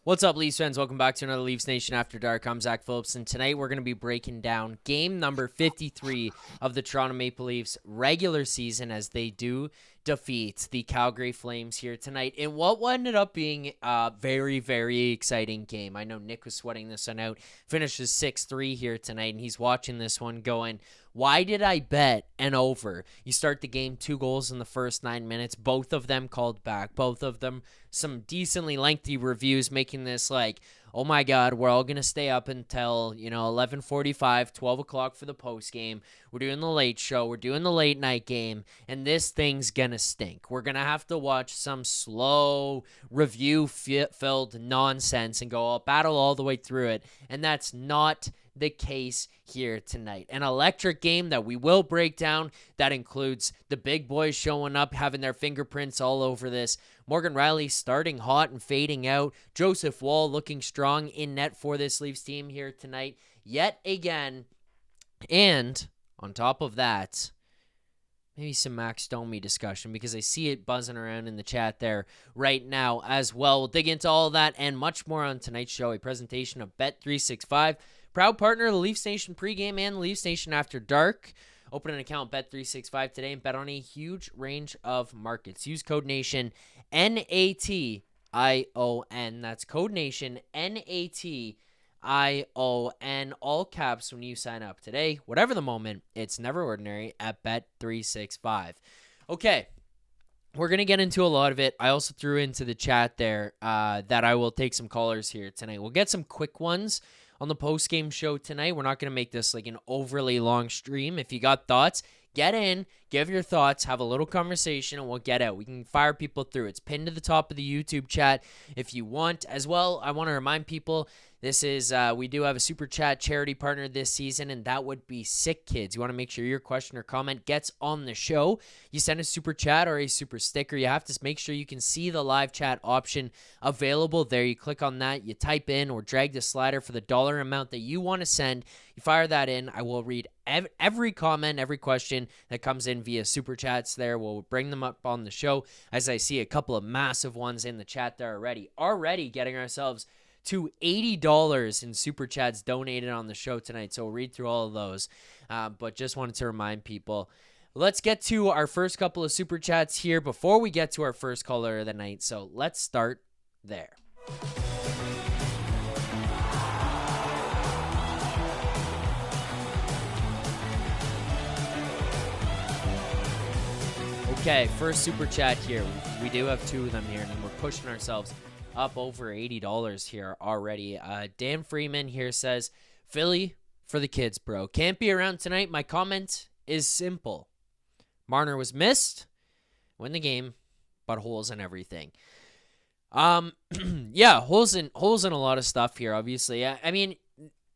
What's up, Leafs fans? Welcome back to another Leafs Nation After Dark. I'm Zack Phillips, and tonight we're going to be breaking down game number 53 of the Toronto Maple Leafs regular season as they do defeat the Calgary Flames here tonight in what ended up being a very, very exciting game. I know Nick was sweating this one out. Finishes 6-3 here tonight, and he's watching this one going, why did I bet an over? You start the game, 2 goals in the first 9 minutes, both of them called back, both of them some decently lengthy reviews, making this like, oh my God, we're all going to stay up until, 11:45, 12 o'clock for the post game. We're doing the late show. We're doing the late night game, and this thing's going to stink. We're going to have to watch some slow review-filled nonsense and go battle all the way through it, and that's not the case here tonight. An electric game that we will break down that includes the big boys showing up, having their fingerprints all over this. Morgan Rielly starting hot and fading out. Joseph Woll looking strong in net for this Leafs team here tonight yet again. And on top of that, maybe some Max Domi discussion because I see it buzzing around in the chat there right now as well. We'll dig into all of that and much more on tonight's show, a presentation of Bet365. Proud partner of the Leafs Nation pregame and the Leafs Nation After Dark. Open an account Bet365 today and bet on a huge range of markets. Use code NATION, NATION. That's code NATION, NATION, all caps when you sign up today. Whatever the moment, it's never ordinary at Bet365. Okay, we're going to get into a lot of it. I also threw into the chat there that I will take some callers here tonight. We'll get some quick ones on the post-game show tonight. We're not going to make this like an overly long stream. If you got thoughts, get in, give your thoughts, have a little conversation, and we'll get out. We can fire people through. It's pinned to the top of the YouTube chat if you want. As well, I want to remind people, this is, we do have a Super Chat charity partner this season, and that would be Sick Kids. You want to make sure your question or comment gets on the show. You send a Super Chat or a Super Sticker. You have to make sure you can see the live chat option available there. You click on that, you type in or drag the slider for the dollar amount that you want to send. You fire that in. I will read every comment, every question that comes in via Super Chats there. We'll bring them up on the show as I see a couple of massive ones in the chat there already. Already getting ourselves to $80 in Super Chats donated on the show tonight. So we'll read through all of those. But just wanted to remind people, let's get to our first couple of Super Chats here before we get to our first caller of the night. So let's start there. Okay, first Super Chat here. We do have 2 of them here, and we're pushing ourselves up over $80 here already. Dan Freeman here says, Philly for the kids, bro. Can't be around tonight. My comment is simple. Marner was missed. Win the game, but holes in everything. Yeah, holes in a lot of stuff here, obviously. I mean,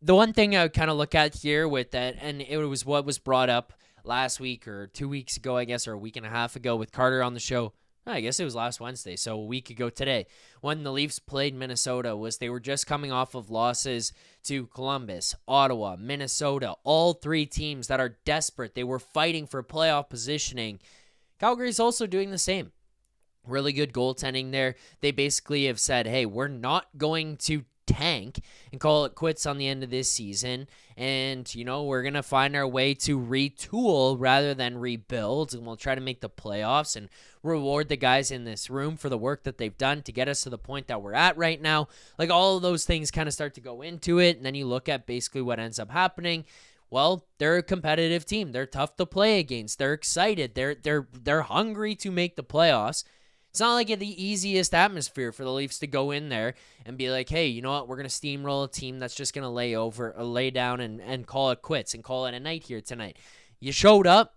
the one thing I would kind of look at here with that, and it was what was brought up last week or 2 weeks ago, I guess, or a week and a half ago with Carter on the show. I guess it was last Wednesday, so a week ago today, when the Leafs played Minnesota, was they were just coming off of losses to Columbus, Ottawa, Minnesota, all 3 teams that are desperate. They were fighting for playoff positioning. Calgary's also doing the same. Really good goaltending there. They basically have said, hey, we're not going to tank and call it quits on the end of this season, and we're gonna find our way to retool rather than rebuild, and we'll try to make the playoffs and reward the guys in this room for the work that they've done to get us to the point that we're at right now. Like, all of those things kind of start to go into it, and then you look at basically what ends up happening. Well, they're a competitive team. They're tough to play against. They're excited. They're hungry to make the playoffs. It's not like the easiest atmosphere for the Leafs to go in there and be like, hey, you know what? We're going to steamroll a team that's just going to lay down and call it quits and call it a night here tonight. You showed up.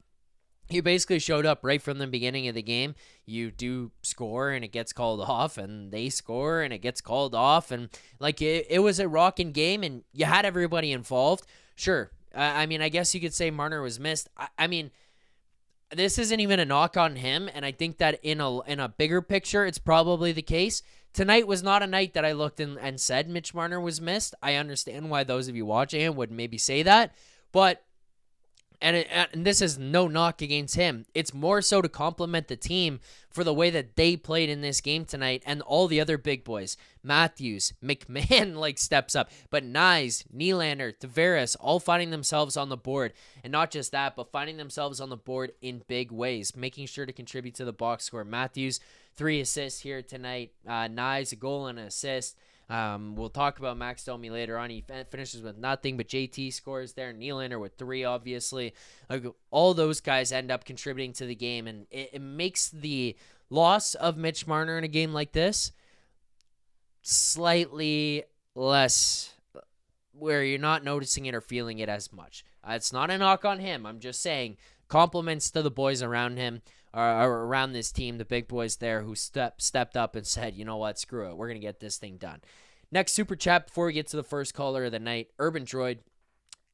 You basically showed up right from the beginning of the game. You do score and it gets called off, and they score and it gets called off. And like it was a rocking game, and you had everybody involved. Sure. I mean, I guess you could say Marner was missed. I mean, this isn't even a knock on him, and I think that in a bigger picture, it's probably the case. Tonight was not a night that I looked and said Mitch Marner was missed. I understand why those of you watching it would maybe say that, but and this is no knock against him. It's more so to compliment the team for the way that they played in this game tonight, and all the other big boys. Matthews, McMahon steps up, but Nyes, Nylander, Tavares all finding themselves on the board, and not just that, but finding themselves on the board in big ways, making sure to contribute to the box score. Matthews, 3 assists here tonight. Nyes, a goal and an assist. We'll talk about Max Domi later on. He finishes with nothing, but JT scores there. Nylander with 3, obviously. All those guys end up contributing to the game, and it makes the loss of Mitch Marner in a game like this slightly less, where you're not noticing it or feeling it as much. It's not a knock on him. I'm just saying compliments to the boys around him, or around this team, the big boys there who stepped up and said, you know what, screw it, we're going to get this thing done. Next super chat before we get to the first caller of the night. Urban Droid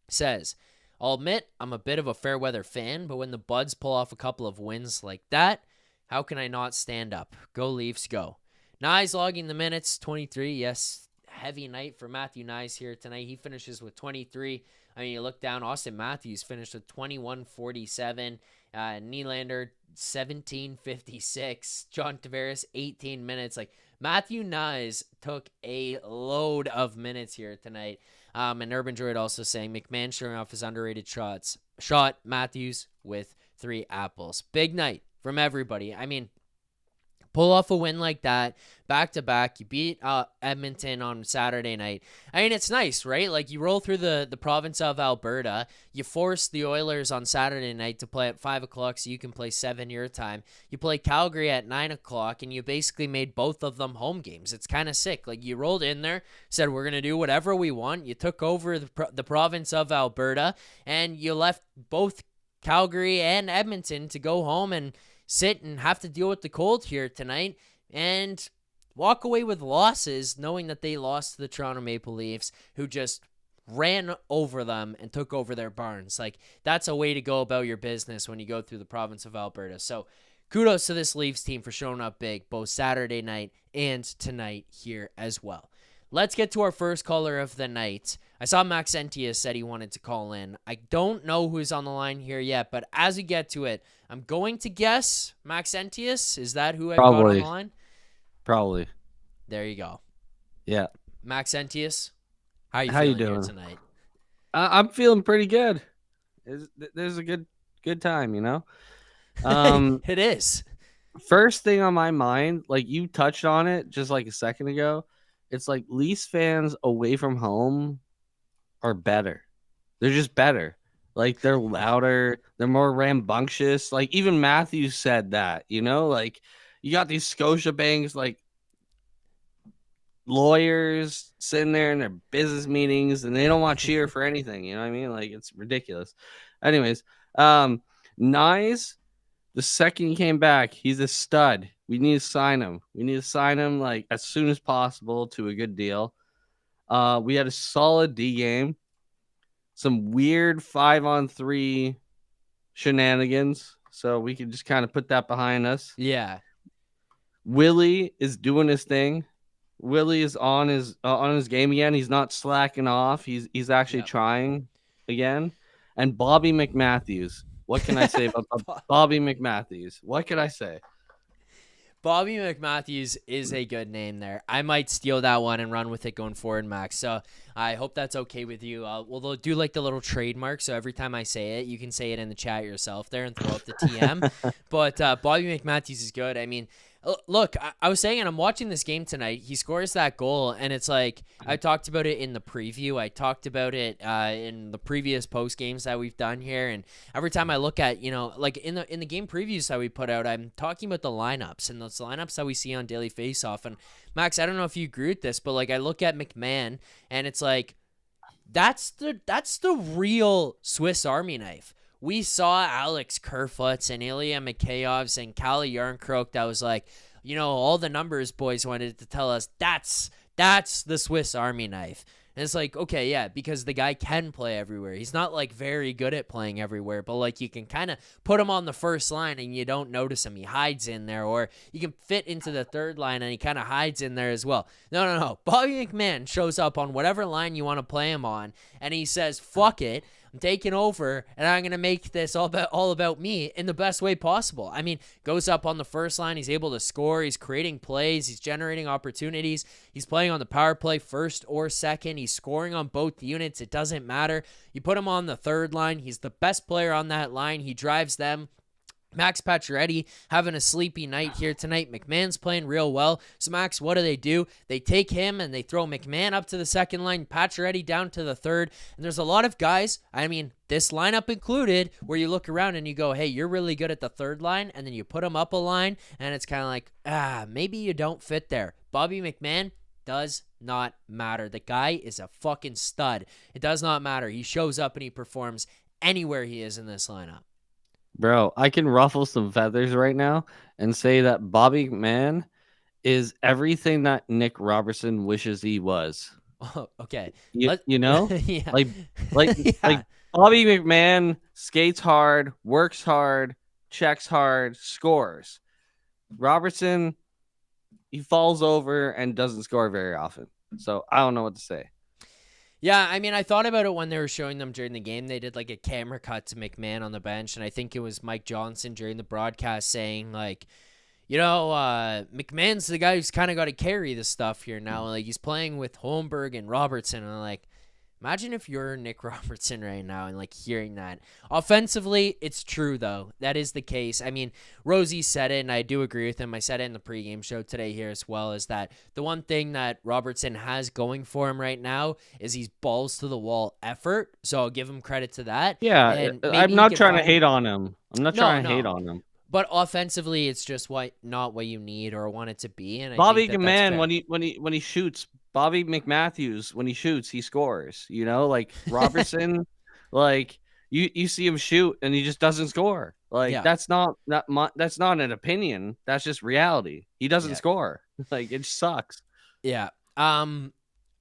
says, I'll admit I'm a bit of a fair weather fan, but when the Buds pull off a couple of wins like that, how can I not stand up? Go Leafs, go. Nyes logging the minutes, 23. Yes, heavy night for Matthew Nyes here tonight. He finishes with 23. I mean, you look down, Austin Matthews finished with 21:47. Nylander, 17:56. John Tavares, 18 minutes. Matthew Nyes took a load of minutes here tonight. And Urban Droid also saying McMahon showing off his underrated shot. Matthews with 3 apples. Big night from everybody. I mean, pull off a win like that, back-to-back. You beat Edmonton on Saturday night. I mean, it's nice, right? You roll through the province of Alberta. You force the Oilers on Saturday night to play at 5 o'clock so you can play 7 your time. You play Calgary at 9 o'clock, and you basically made both of them home games. It's kind of sick. You rolled in there, said we're going to do whatever we want. You took over the province of Alberta, and you left both Calgary and Edmonton to go home and sit and have to deal with the cold here tonight and walk away with losses, knowing that they lost to the Toronto Maple Leafs, who just ran over them and took over their barns. That's a way to go about your business when you go through the province of Alberta. So kudos to this Leafs team for showing up big both Saturday night and tonight here as well. Let's get to our first caller of the night. I saw Maxentius said he wanted to call in. I don't know who's on the line here yet, but as we get to it, I'm going to guess Maxentius. Is that who I've got on the line? Probably. There you go. Yeah. Maxentius, how you doing here tonight? I'm feeling pretty good. There's a good time, you know? It is. First thing on my mind, you touched on it just a second ago, it's Leafs fans away from home are better. They're just better. They're louder. They're more rambunctious. Even Matthews said that, you got these Scotiabanks, lawyers sitting there in their business meetings, and they don't want to cheer for anything. You know what I mean? It's ridiculous. Anyways, Nyes, the second he came back, he's a stud. We need to sign him. As soon as possible to a good deal. We had a solid D game. Some weird 5-on-3 shenanigans. So we can just kind of put that behind us. Yeah. Willie is doing his thing. Willie is on his game again. He's not slacking off. He's actually trying again. And Bobby McMatthews. What can I say about Bobby McMatthews? What can I say? Bobby McMatthews is a good name there. I might steal that one and run with it going forward, Max. So I hope that's okay with you. We'll do the little trademark. So every time I say it, you can say it in the chat yourself there and throw up the TM. But Bobby McMatthews is good. I mean, look, I was saying, and I'm watching this game tonight. He scores that goal, and it's I talked about it in the preview. I talked about it in the previous post games that we've done here. And every time I look at, in the game previews that we put out, I'm talking about the lineups and those lineups that we see on Daily Faceoff. And Max, I don't know if you agree with this, but I look at McMahon, and it's that's the real Swiss Army knife. We saw Alex Kerfoot's and Ilya Mikheyev's and Kalle Yarncroke that was all the numbers boys wanted to tell us that's the Swiss Army knife. And it's okay, yeah, because the guy can play everywhere. He's not very good at playing everywhere, but you can kind of put him on the first line and you don't notice him. He hides in there, or you can fit into the third line and he kind of hides in there as well. No. Bobby McMahon shows up on whatever line you want to play him on, and he says, fuck it. I'm taking over, and I'm going to make this all about me in the best way possible. I mean, goes up on the first line. He's able to score. He's creating plays. He's generating opportunities. He's playing on the power play first or second. He's scoring on both units. It doesn't matter. You put him on the third line. He's the best player on that line. He drives them. Max Pacioretty having a sleepy night here tonight. McMahon's playing real well. So, Max, what do? They take him and they throw McMahon up to the second line, Pacioretty down to the third. And there's a lot of guys, I mean, this lineup included, where you look around and you go, hey, you're really good at the third line. And then you put them up a line, and it's kind of like, maybe you don't fit there. Bobby McMahon does not matter. The guy is a fucking stud. It does not matter. He shows up and he performs anywhere he is in this lineup. Bro, I can ruffle some feathers right now and say that Bobby McMahon is everything that Nick Robertson wishes he was. Oh, okay. You know? Yeah. Like Yeah. Bobby McMahon skates hard, works hard, checks hard, scores. Robertson, he falls over and doesn't score very often. So I don't know what to say. Yeah, I mean, I thought about it when they were showing them during the game. They did like a camera cut to McMahon on the bench, and I think it was Mike Johnson during the broadcast saying, like, McMahon's the guy who's kind of got to carry this stuff here now. Like, he's playing with Holmberg and Robertson, and I'm like, imagine if you're Nick Robertson right now and like hearing that. Offensively, it's true though. That is the case. I mean, Rosie said it, and I do agree with him. I said it in the pregame show today here as well, is that the one thing that Robertson has going for him right now is he's balls to the wall effort. So I'll give him credit to that. Yeah, And I'm not trying to hate on him. I'm not trying to hate on him. But offensively, it's just not what you need or want it to be. And Bobby I think McMahon, when he shoots, Bobby McMatthews, when he shoots, he scores. You know, like Robertson, like you see him shoot and he just doesn't score. Like that's not an opinion. That's just reality. He doesn't score. Like it sucks. Yeah.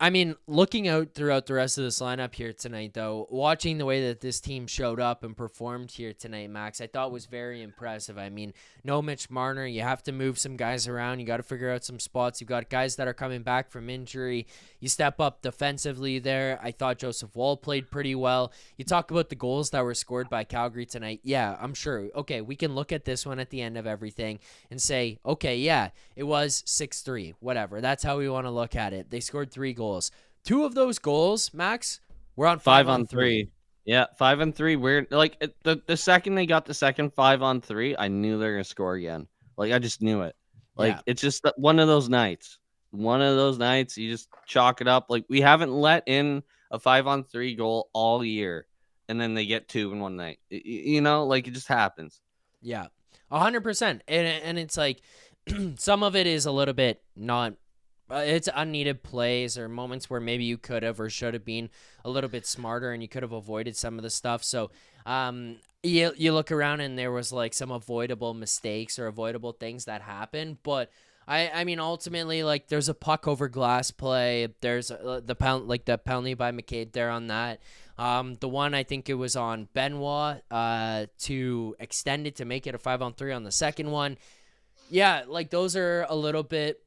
I mean, looking out throughout the rest of this lineup here tonight, though, watching the way that this team showed up and performed here tonight, Max, I thought was very impressive. I mean, no Mitch Marner. You have to move some guys around. You got to figure out some spots. You've got guys that are coming back from injury. You step up defensively there. I thought Joseph Woll played pretty well. You talk about the goals that were scored by Calgary tonight. Yeah, I'm sure. Okay, we can look at this one at the end of everything and say, okay, yeah, it was 6-3, whatever. That's how we want to look at it. They scored 3 goals. 2 of those goals, Max, were on 5-on-3. Yeah, 5-on-3. Weird. Like the second they got the second 5-on-3, I knew they were gonna score again. Like I just knew it. Like it's just one of those nights. One of those nights you just chalk it up. Like we haven't let in a 5-on-3 goal all year, and then they get 2 in one night. You know, like it just happens. Yeah, 100%. And it's like some of it is a little bit not. It's unneeded plays or moments where maybe you could have or should have been a little bit smarter and you could have avoided some of the stuff. So you look around and there was like some avoidable mistakes or avoidable things that happened. But I mean, ultimately, like there's a puck over glass play. There's the penalty by McCabe there on that. The one I think it was on Benoit to extend it to make it a 5-on-3 on the second one. Yeah, like those are a little bit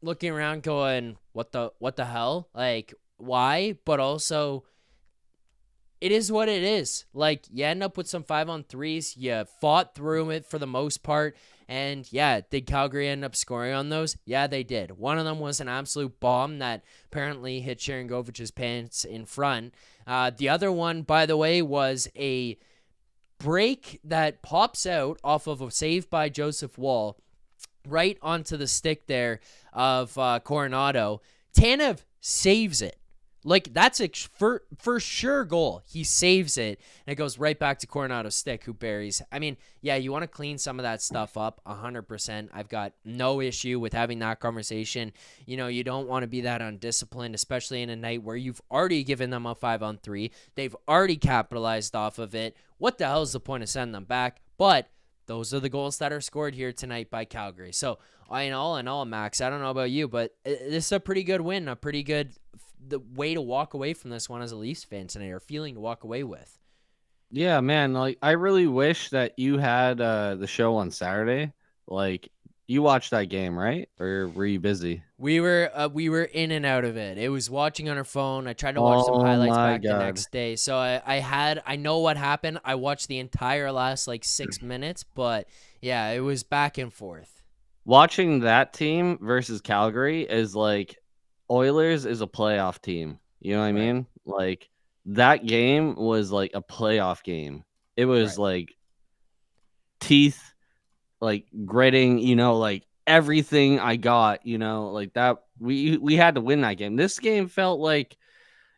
looking around going, what the hell? Like, why? But also, it is what it is. Like, you end up with some 5-on-3s. You fought through it for the most part. And, yeah, did Calgary end up scoring on those? Yeah, they did. One of them was an absolute bomb that apparently hit Sharangovich's pants in front. The other one, by the way, was a break that pops out off of a save by Joseph Woll right onto the stick there of Coronado. Tanev saves it. Like, that's a for sure goal. He saves it, and it goes right back to Coronado's stick, who buries. I mean, yeah, you want to clean some of that stuff up, 100%. I've got no issue with having that conversation. You know, you don't want to be that undisciplined, especially in a night where you've already given them a 5-on-3. They've already capitalized off of it. What the hell is the point of sending them back? But those are the goals that are scored here tonight by Calgary. So, in all, Max, I don't know about you, but this is a pretty good win, a pretty good the way to walk away from this one as a Leafs fan tonight, or feeling to walk away with. Yeah, man. Like, I really wish that you had the show on Saturday. Like, You watched that game, right? Or were you busy? We were in and out of it. It was watching on our phone. I tried to watch some Oh highlights my back the god. next day. So I know what happened. I watched the entire last like 6 minutes, but yeah, it was back and forth. Watching that team versus Calgary is like Oilers is a playoff team. You know what I Right. mean? Like that game was like a playoff game. It was Right. like teeth, like gritting, like everything I got, like that we had to win that game. This game felt like,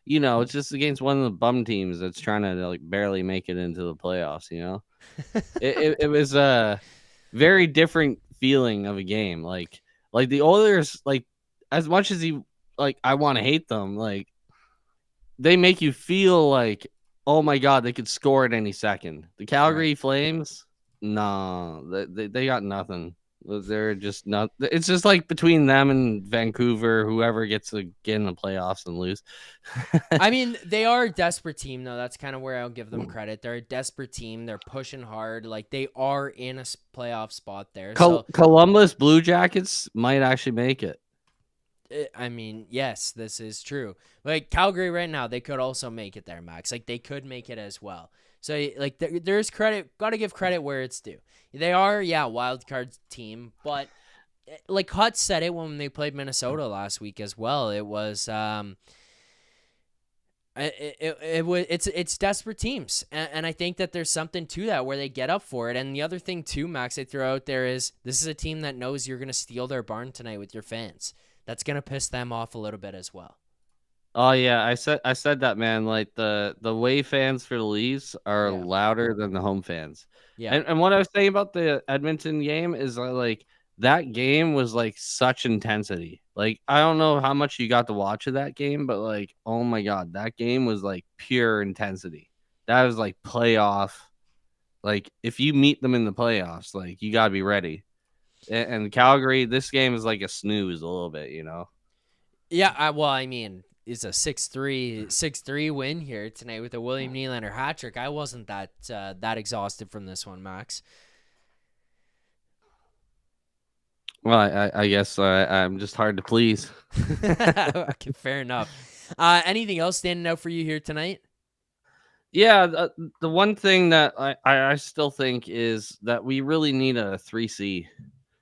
it's just against one of the bum teams that's trying to like barely make it into the playoffs. It was a very different feeling of a game. Like the Oilers, like as much as I want to hate them, like they make you feel like, oh my god, they could score at any second. The Right. Calgary Flames, no, they got nothing. They're just not. It's just like between them and Vancouver, whoever gets to get in the playoffs and lose. I mean, they are a desperate team, though. That's kind of where I'll give them credit. They're a desperate team. They're pushing hard. Like, they are in a playoff spot there. So, Columbus Blue Jackets might actually make it. I mean, yes, this is true. Like, Calgary right now, they could also make it there, Max. Like, they could make it as well. So, like, there's credit. Got to give credit where it's due. They are, yeah, wild card team. But, like, Hut said it when they played Minnesota last week as well. It was, it's desperate teams, and I think that there's something to that where they get up for it. And the other thing too, Max, I throw out there is this is a team that knows you're gonna steal their barn tonight with your fans. That's gonna piss them off a little bit as well. Oh yeah, I said that, man. Like the away fans for the Leafs are Yeah, louder than the home fans. yeah, And what I was saying about the Edmonton game is like that game was like such intensity. Like I don't know how much you got to watch of that game, but like oh my god, that game was like pure intensity. That was like playoff. Like if you meet them in the playoffs, like you got to be ready. And Calgary, this game is like a snooze a little bit. yeah. Well, I mean, it's a 6-3 win here tonight with a William Nylander hat trick. I wasn't that exhausted from this one, Max. Well, I guess I'm just hard to please. Okay, fair enough. Anything else standing out for you here tonight? Yeah, the one thing that I still think is that we really need a 3C.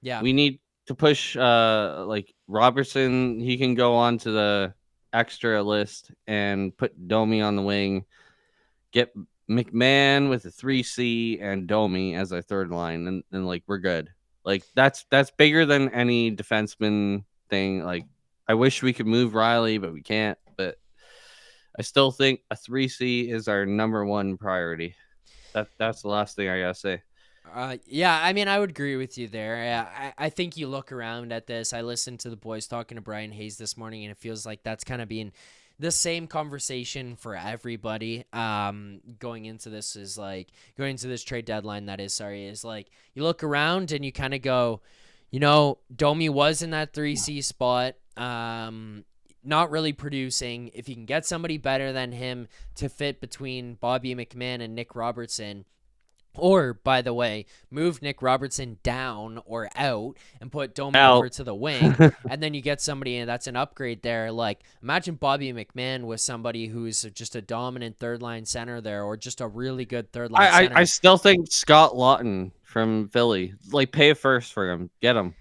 Yeah, We need to push like Robertson. He can go on to the extra list and put Domi on the wing. Get McMahon with a 3C and Domi as our third line, and like we're good. Like that's bigger than any defenseman thing. Like I wish we could move Riley, but we can't. But I still think a 3C is our number one priority. That's the last thing I gotta say. Yeah, I mean, I would agree with you there. I think you look around at this. I listened to the boys talking to Brian Hayes this morning, and it feels like that's kind of being the same conversation for everybody. Going into this trade deadline. That is, sorry, is like you look around and you kind of go, Domi was in that 3C spot. Not really producing. If you can get somebody better than him to fit between Bobby McMahon and Nick Robertson. Or, by the way, move Nick Robertson down or out and put Domi over Out. to the wing, and then you get somebody that's an upgrade there. Like, imagine Bobby McMahon with somebody who's just a dominant third line center there, or just a really good third line I center. still think Scott Lawton from Philly. Like pay first for him. Get him.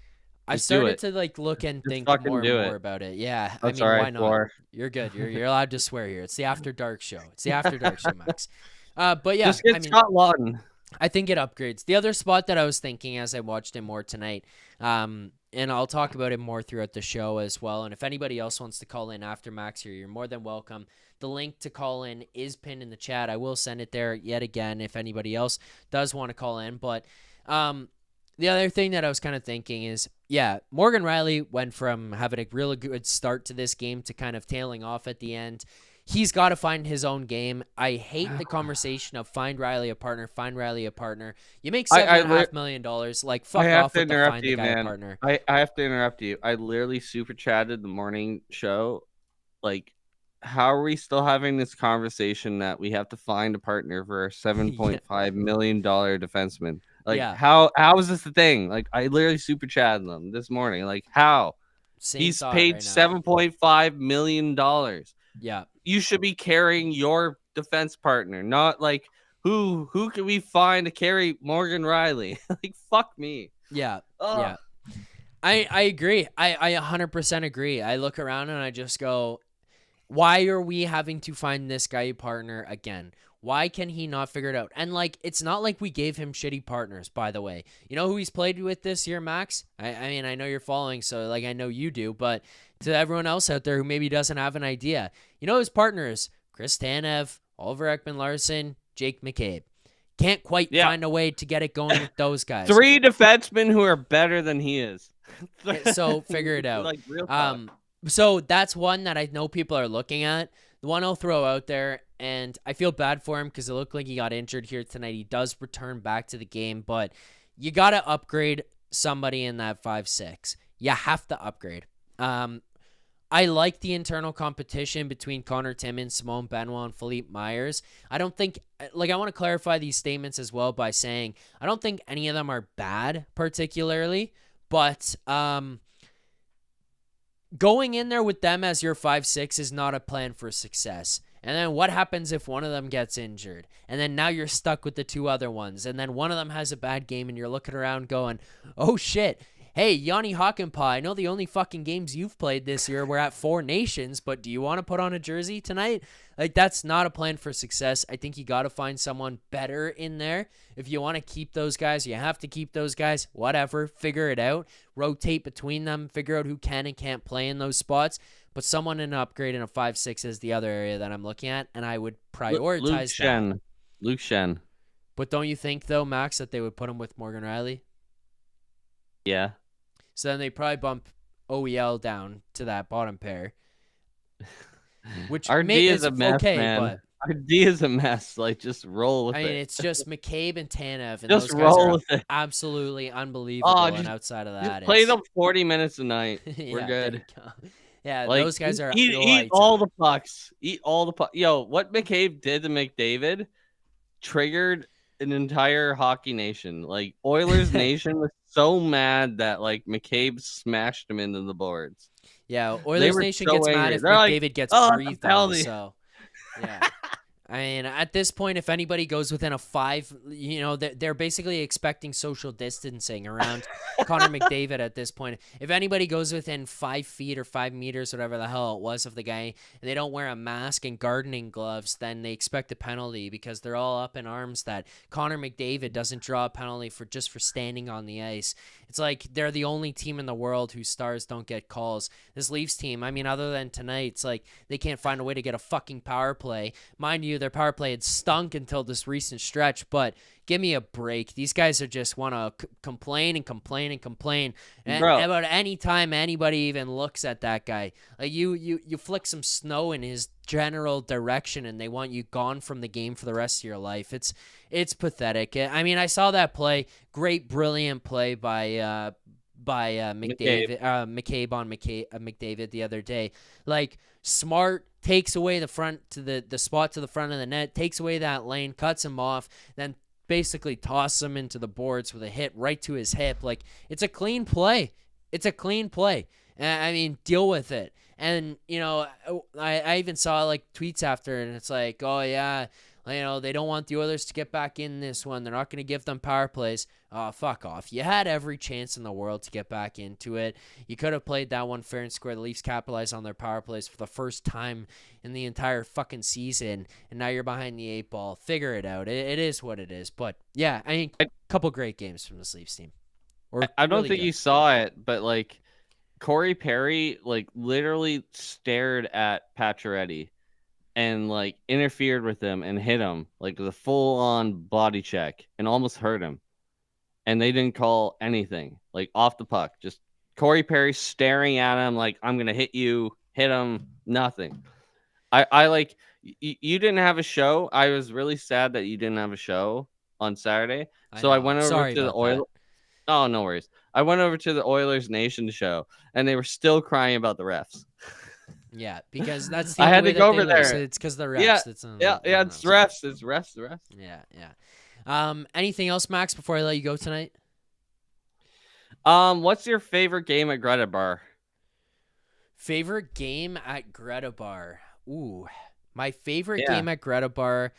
I've Just do started it. to look and Just think fucking more and do more it. about it. Yeah, I That's mean, all why right, not? for. You're good. You're allowed to swear here. It's the After Dark show. It's the After Dark show, Max. But yeah, Just I get mean, Scott Lawton. I think it upgrades. The other spot that I was thinking as I watched it more tonight, and I'll talk about it more throughout the show as well. And if anybody else wants to call in after Max here, you're more than welcome. The link to call in is pinned in the chat. I will send it there yet again if anybody else does want to call in. But the other thing that I was kind of thinking is, yeah, Morgan Riley went from having a really good start to this game to kind of tailing off at the end. He's got to find his own game. I hate the conversation of find Riley a partner, find Riley a partner. You make $7.5 million. Like, I fuck have off to with the interrupt find the you, guy a man. partner. I have to interrupt you. I literally super chatted the morning show. Like, how are we still having this conversation that we have to find a partner for our $7.5 million defenseman? Like, Yeah. how is this the thing? Like, I literally super chatted them this morning. Like, how? Same He's thought paid right now. $7.5 million. Yeah. You should be carrying your defense partner, not like who can we find to carry Morgan Riley? Like, fuck me. Yeah. Ugh. Yeah. I agree. I 100% agree. I look around and I just go, why are we having to find this guy a partner again? Why can he not figure it out? And like, it's not like we gave him shitty partners, by the way. You know who he's played with this year, Max? I mean, I know you're following, so like I know you do, but to everyone else out there who maybe doesn't have an idea, you know his partners, Chris Tanev, Oliver Ekman-Larsson, Jake McCabe. Can't quite find a way to get it going with those guys. 3 defensemen who are better than he is. So figure it out. Like, real talk. So that's one that I know people are looking at. The one I'll throw out there, and I feel bad for him because it looked like he got injured here tonight. He does return back to the game, but you got to upgrade somebody in that 5-6. You have to upgrade. I like the internal competition between Connor Timmins, Simone Benoit, and Philippe Myers. I don't think, like, I want to clarify these statements as well by saying I don't think any of them are bad particularly, but going in there with them as your 5-6 is not a plan for success. And then what happens if one of them gets injured? And then now you're stuck with the 2 other ones. And then one of them has a bad game and you're looking around going, oh shit. Hey, Yanni Hakanpää, I know the only fucking games you've played this year were at 4 Nations, but do you want to put on a jersey tonight? Like, that's not a plan for success. I think you got to find someone better in there. If you want to keep those guys, you have to keep those guys. Whatever, figure it out. Rotate between them. Figure out who can and can't play in those spots. But someone in an upgrade in a 5-6 is the other area that I'm looking at, and I would prioritize that. Luke Shen. But don't you think, though, Max, that they would put him with Morgan Riley? Yeah. So then they probably bump OEL down to that bottom pair. Which our D is a mess, okay, man. But our D is a mess. Like, just roll with it. I mean, it's just McCabe and Tanev, and just those guys roll are with it. absolutely unbelievable. And outside of that, play them 40 minutes a night. We're good. Yeah, like, those guys are eat all the pucks. Eat all the pucks. Yo, what McCabe did to McDavid triggered an entire hockey nation. Like, Oilers nation was so mad that like McCabe smashed him into the boards. Yeah, Oilers nation gets mad if McDavid gets breathed on. So yeah. I mean, at this point, if anybody goes within a 5, you know, they're basically expecting social distancing around Connor McDavid at this point. If anybody goes within 5 feet or 5 meters, whatever the hell it was of the guy, and they don't wear a mask and gardening gloves, then they expect a penalty because they're all up in arms that Connor McDavid doesn't draw a penalty for standing on the ice. It's like they're the only team in the world whose stars don't get calls. This Leafs team, I mean, other than tonight, it's like they can't find a way to get a fucking power play. Mind you, their power play had stunk until this recent stretch, but give me a break. These guys are just want to complain and complain and complain. And about any time anybody even looks at that guy, like you flick some snow in his general direction and they want you gone from the game for the rest of your life. It's pathetic. I mean, I saw that play. Great, brilliant play by McCabe on McDavid the other day. Like, smart, takes away the front to the spot to the front of the net, takes away that lane, cuts him off, then basically tosses him into the boards with a hit right to his hip. Like, it's a clean play. It's a clean play. I mean, deal with it. And, you know, I even saw like tweets after, and it's like, oh yeah, you know, they don't want the Oilers to get back in this one. They're not going to give them power plays. Fuck off. You had every chance in the world to get back into it. You could have played that one fair and square. The Leafs capitalized on their power plays for the first time in the entire fucking season, and now you're behind the 8 ball. Figure it out. It is what it is. But, yeah, I mean, a couple great games from this Leafs team. I don't think you saw it, but, like, Corey Perry, like, literally stared at Pacioretty and like interfered with him and hit him like with a full-on body check and almost hurt him. And they didn't call anything, like off the puck. Just Corey Perry staring at him like, I'm going to hit you, hit him, nothing. I like, you didn't have a show. I was really sad that you didn't have a show on Saturday. So I went over to the Oilers. Oh, no worries. I went over to the Oilers Nation show and they were still crying about the refs. Yeah, because that's the I had way to go that over there. It's because the refs. Yeah, it's refs. It's refs. Yeah. Anything else, Max, before I let you go tonight? What's your favorite game at Greta Bar? Favorite game at Greta Bar? Ooh, my favorite Yeah. game at Greta Bar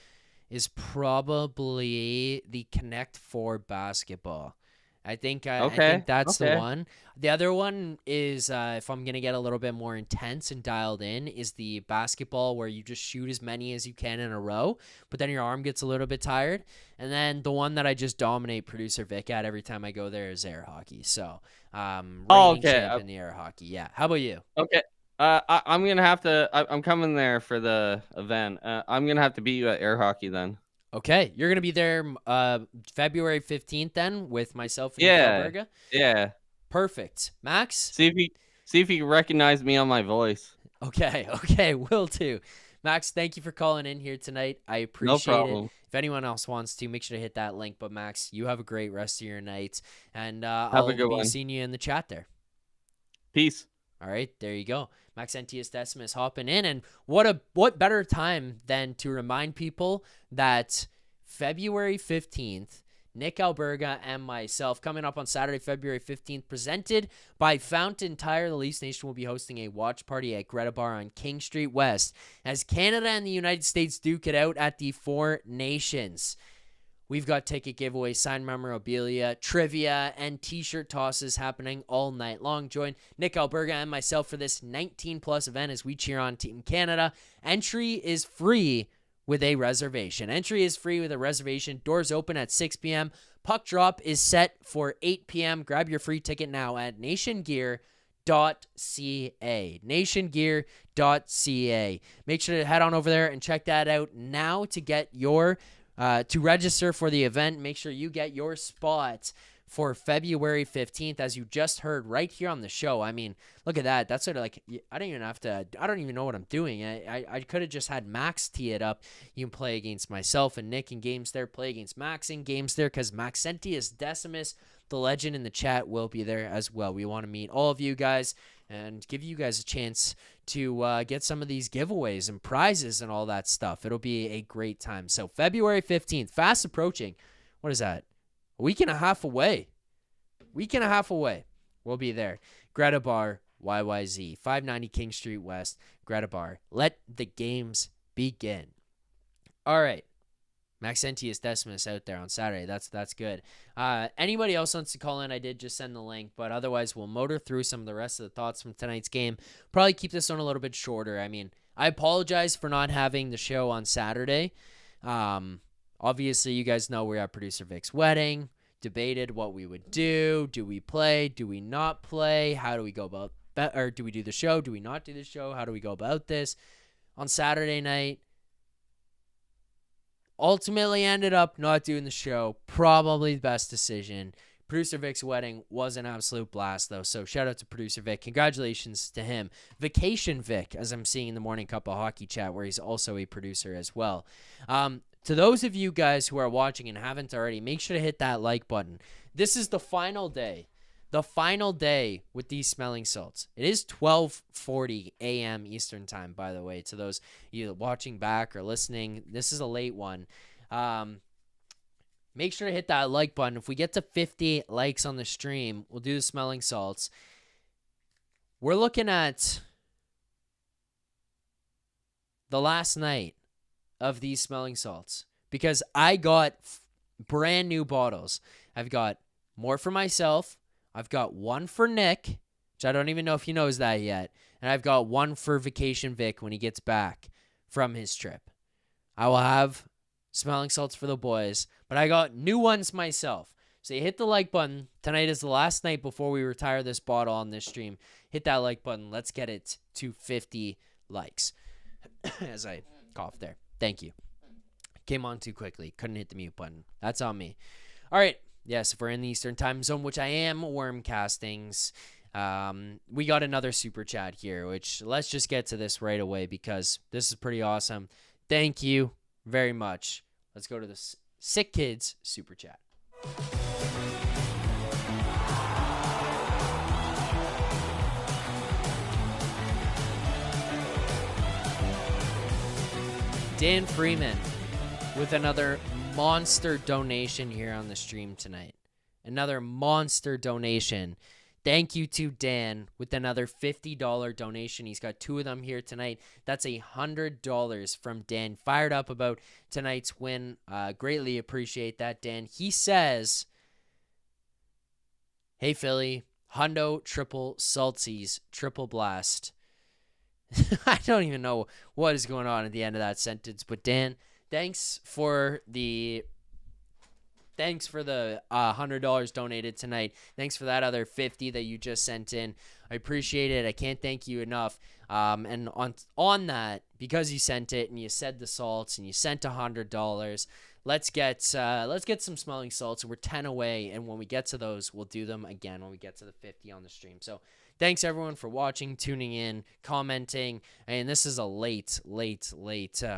is probably the Connect 4 basketball. I think that's the Okay. one. The other one is, if I'm gonna get a little bit more intense and dialed in, is the basketball where you just shoot as many as you can in a row, but then your arm gets a little bit tired. And then the one that I just dominate producer Vic at every time I go there is air hockey. So, reigning Okay. champ in the air hockey. Yeah. How about you? Okay. I'm gonna have to. I'm coming there for the event. I'm gonna have to beat you at air hockey then. Okay, you're gonna be there February 15th then with myself and Nick Yeah. Alberga. Yeah. Perfect. Max? See if you can recognize me on my voice. Okay, will do. Max, thank you for calling in here tonight. I No appreciate problem. it. If anyone else wants to, make sure to hit that link. But Max, you have a great rest of your night, and Have I'll a good be one. seeing you in the chat there. Peace. All right, there you go. Max Entius Decimus hopping in, and what better time than to remind people that February 15th, Nick Alberga and myself, coming up on Saturday, February 15th, presented by Fountain Tire. The Leafs Nation will be hosting a watch party at Greta Bar on King Street West as Canada and the United States duke it out at the Four Nations. We've got ticket giveaways, signed memorabilia, trivia, and t-shirt tosses happening all night long. Join Nick Alberga and myself for this 19-plus event as we cheer on Team Canada. Entry is free with a reservation. Entry is free with a reservation. Doors open at 6 p.m. Puck drop is set for 8 p.m. Grab your free ticket now at nationgear.ca. nationgear.ca. Make sure to head on over there and check that out now to get your to register for the event. Make sure you get your spot for February 15th, as you just heard right here on the show. I mean, look at that. That's sort of like, I don't even know what I'm doing. I could have just had Max tee it up. You can play against myself and Nick in games there, play against Max in games there, because Maxentius Decimus, the legend in the chat, will be there as well. We want to meet all of you guys and give you guys a chance to get some of these giveaways and prizes and all that stuff. It'll be a great time. So February 15th, fast approaching. What is that? A week and a half away. We'll be there. Greta Bar, YYZ, 590 King Street West, Greta Bar. Let the games begin. All right. Maxentius Decimus out there on Saturday. That's good. Anybody else wants to call in? I did just send the link, but otherwise we'll motor through some of the rest of the thoughts from tonight's game. Probably keep this one a little bit shorter. I mean, I apologize for not having the show on Saturday. Obviously, you guys know we're at producer Vic's wedding. Debated what we would do. Do we play? Do we not play? How do we go about that? Or do we do the show? Do we not do the show? How do we go about this? On Saturday night, ultimately ended up not doing the show. Probably the best decision. Producer Vic's wedding was an absolute blast, though. So shout out to Producer Vic. Congratulations to him. Vacation Vic, as I'm seeing in the Morning Cup of Hockey chat, where he's also a producer as well. To those of you guys who are watching and haven't already, make sure to hit that like button. This is the final day. The final day with these smelling salts. It is 12:40 a.m. Eastern time, by the way, to those either watching back or listening. This is a late one. Make sure to hit that like button. If we get to 50 likes on the stream, we'll do the smelling salts. We're looking at the last night of these smelling salts, because I got brand new bottles. I've got more for myself. I've got one for Nick, which I don't even know if he knows that yet. And I've got one for Vacation Vic when he gets back from his trip. I will have smelling salts for the boys, but I got new ones myself. So you hit the like button. Tonight is the last night before we retire this bottle on this stream. Hit that like button. Let's get it to 50 likes. As I cough there. Thank you. Came on too quickly. Couldn't hit the mute button. That's on me. All right. Yes, if we're in the Eastern time zone, which I am, Worm Castings, we got another super chat here, which let's just get to this right away because this is pretty awesome. Thank you very much. Let's go to the Sick Kids super chat. Dan Freeman with another monster donation here on the stream tonight. Another monster donation. Thank you to Dan with another $50 donation. He's got 2 of them here tonight. That's $100 from Dan. Fired up about tonight's win. Greatly appreciate that, Dan. He says, hey, Philly, Hundo triple saltsies, triple blast. I don't even know what is going on at the end of that sentence, but Dan, thanks for the $100 donated tonight. Thanks for that other 50 that you just sent in. I appreciate it. I can't thank you enough. And on that, because you sent it and you said the salts and you sent $100, let's get some smelling salts. We're 10 away, and when we get to those, we'll do them again when we get to the 50 on the stream. So thanks everyone for watching, tuning in, commenting. And this is a late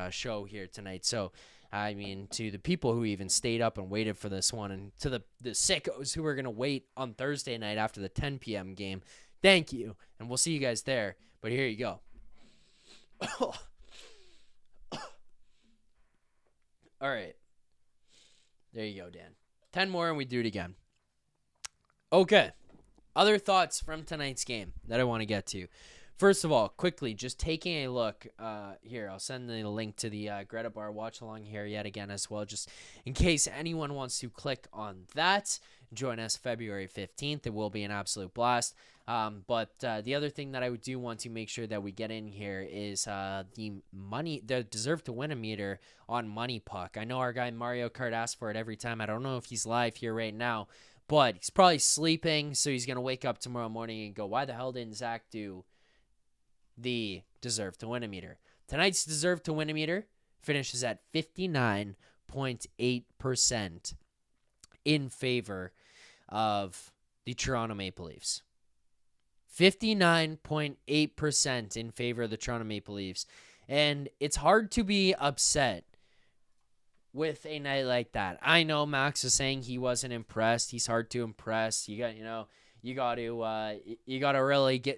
show here tonight. So I mean, to the people who even stayed up and waited for this one, and to the sickos who are going to wait on Thursday night after the 10 p.m. game, thank you, and we'll see you guys there. But here you go. All right. There you go, Dan. 10 more and we do it again. Okay. Other thoughts from tonight's game that I want to get to. First of all, quickly, just taking a look here. I'll send the link to the Greta Bar watch along here yet again as well, just in case anyone wants to click on that. Join us February 15th. It will be an absolute blast. But the other thing that I do want to make sure that we get in here is the deserve to win a meter on Money Puck. I know our guy Mario Kart asks for it every time. I don't know if he's live here right now, but he's probably sleeping, so he's going to wake up tomorrow morning and go, why the hell didn't Zack do the deserve to win a meter? Tonight's deserve to win a meter finishes at 59.8% in favor of the Toronto Maple Leafs. 59.8% in favor of the Toronto Maple Leafs. And it's hard to be upset with a night like that. I know Max is saying he wasn't impressed. He's hard to impress. You got to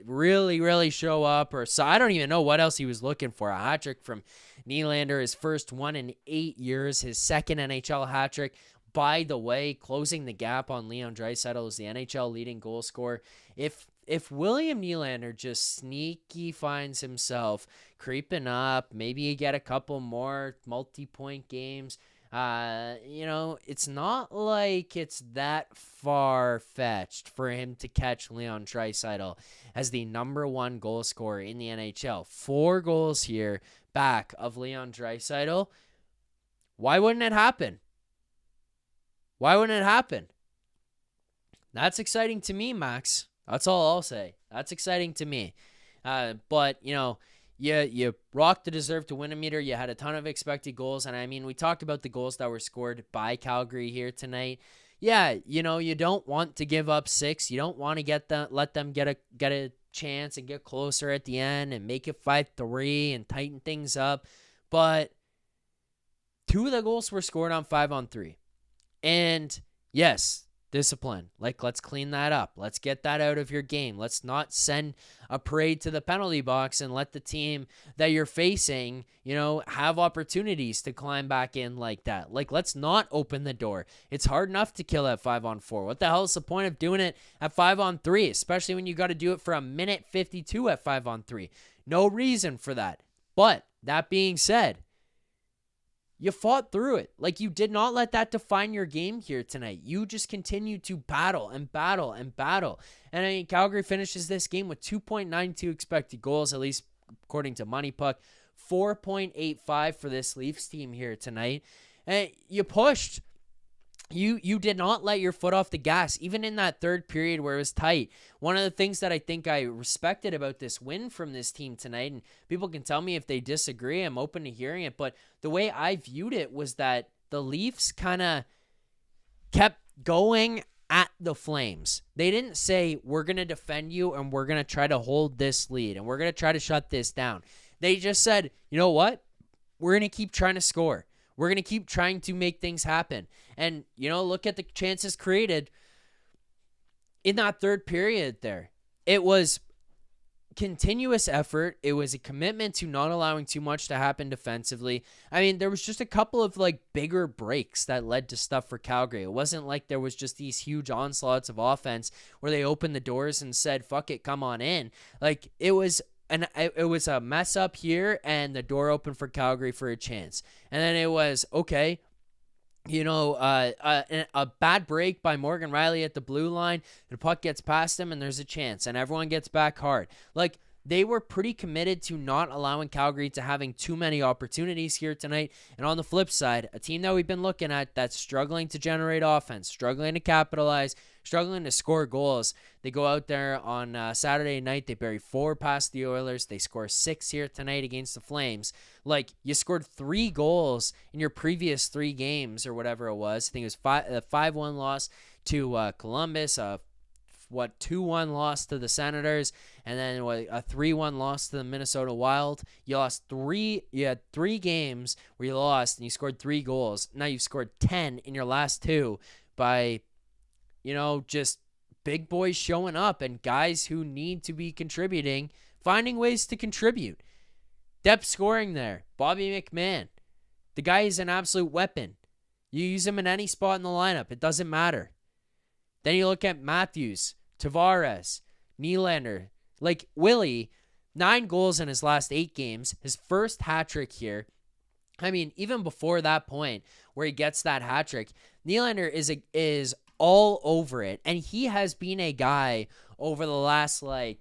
really show up, or so I don't even know what else he was looking for. A hat trick from Nylander, his first one in 8 years, his second NHL hat trick. By the way, closing the gap on Leon Draisaitl is the NHL leading goal scorer. If William Nylander just sneaky finds himself creeping up, maybe you get a couple more multi-point games. It's not like it's that far-fetched for him to catch Leon Draisaitl as the number 1 goal scorer in the NHL. 4 goals here back of Leon Draisaitl. Why wouldn't it happen? Why wouldn't it happen? That's exciting to me, Max. That's all I'll say. That's exciting to me. But, you rocked the deserve to win a meter. You had a ton of expected goals. And I mean, we talked about the goals that were scored by Calgary here tonight. Yeah, you don't want to give up 6. You don't want to let them get a chance and get closer at the end and make it 5-3 and tighten things up. But 2 of the goals were scored on 5-on-3. And yes, discipline. Let's clean that up. Let's get that out of your game. Let's not send a parade to the penalty box and let the team that you're facing, have opportunities to climb back in like that. Let's not open the door. It's hard enough to kill at 5-on-4. What the hell is the point of doing it at 5-on-3, especially when you got to do it for a minute 52 at 5-on-3? No reason for that. But that being said, you fought through it. You did not let that define your game here tonight. You just continued to battle and battle and battle. And I mean, Calgary finishes this game with 2.92 expected goals, at least according to Money Puck. 4.85 for this Leafs team here tonight. And you pushed. You did not let your foot off the gas, even in that third period where it was tight. One of the things that I think I respected about this win from this team tonight, and people can tell me if they disagree, I'm open to hearing it, but the way I viewed it was that the Leafs kind of kept going at the Flames. They didn't say, we're going to defend you and we're going to try to hold this lead and we're going to try to shut this down. They just said, you know what? We're going to keep trying to score. We're going to keep trying to make things happen. And, look at the chances created in that third period there. It was continuous effort. It was a commitment to not allowing too much to happen defensively. I mean, there was just a couple of like bigger breaks that led to stuff for Calgary. It wasn't like there was just these huge onslaughts of offense where they opened the doors and said, fuck it, come on in. Like it was a mess up here and the door opened for Calgary for a chance. And then it was, okay, a bad break by Morgan Riley at the blue line. The puck gets past him, and there's a chance, and everyone gets back hard. Like, they were pretty committed to not allowing Calgary to having too many opportunities here tonight. And on the flip side, a team that we've been looking at that's struggling to generate offense, struggling to capitalize, struggling to score goals. They go out there on Saturday night. They bury 4 past the Oilers. They score 6 here tonight against the Flames. Like, you scored 3 goals in your previous 3 games or whatever it was. I think it was a 5-1 loss to Columbus, 2-1 loss to the Senators, and then a 3-1 loss to the Minnesota Wild. You had 3 games where you lost and you scored 3 goals. Now you've scored 10 in your last 2 by, just big boys showing up and guys who need to be contributing, finding ways to contribute. Depth scoring there. Bobby McMahon. The guy is an absolute weapon. You use him in any spot in the lineup. It doesn't matter. Then you look at Matthews, Tavares, Nylander. Like Willie, 9 goals in his last 8 games. His first hat trick here. I mean, even before that point where he gets that hat trick, Nylander is all over it. And he has been a guy over the last, I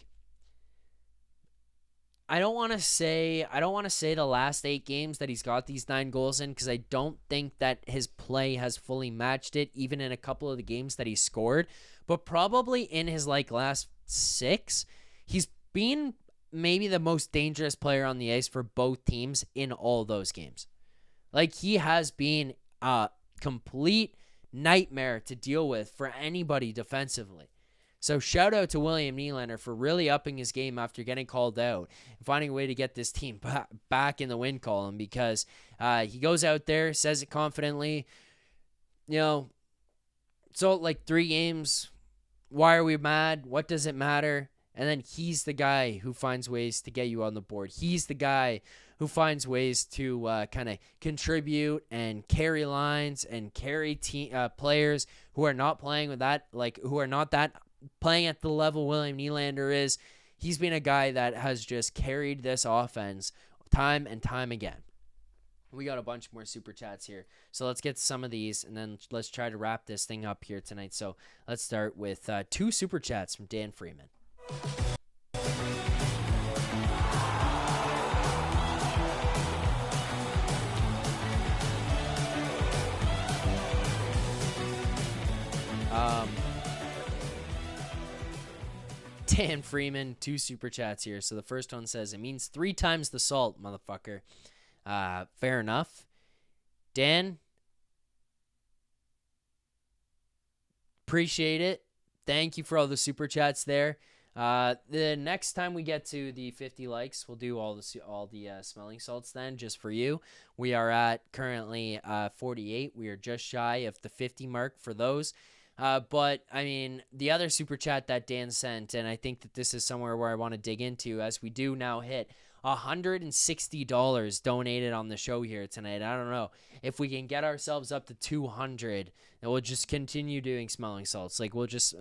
don't want to say the last 8 games that he's got these 9 goals in, because I don't think that his play has fully matched it, even in a couple of the games that he scored. But probably in his last 6, he's been maybe the most dangerous player on the ice for both teams in all those games. Like, he has been a complete nightmare to deal with for anybody defensively. So shout out to William Nylander for really upping his game after getting called out and finding a way to get this team back in the win column, because he goes out there, says it confidently. So 3 games, why are we mad? What does it matter? And then he's the guy who finds ways to get you on the board. He's the guy who finds ways to kind of contribute and carry lines and carry players who are not playing with that, who are not that playing at the level William Nylander is. He's been a guy that has just carried this offense time and time again. We got a bunch more super chats here, so let's get to some of these, and then let's try to wrap this thing up here tonight. So let's start with 2 super chats from Dan Freeman. Dan Freeman, 2 super chats here. So the first one says, it means 3 times the salt, motherfucker. Fair enough. Dan, appreciate it. Thank you for all the super chats there. The next time we get to the 50 likes, we'll do all the smelling salts then, just for you. We are at currently 48. We are just shy of the 50 mark for those. But, I mean, the other super chat that Dan sent, and I think that this is somewhere where I want to dig into, as we do now hit $160 donated on the show here tonight. I don't know. If we can get ourselves up to 200, then we'll just continue doing smelling salts. We'll just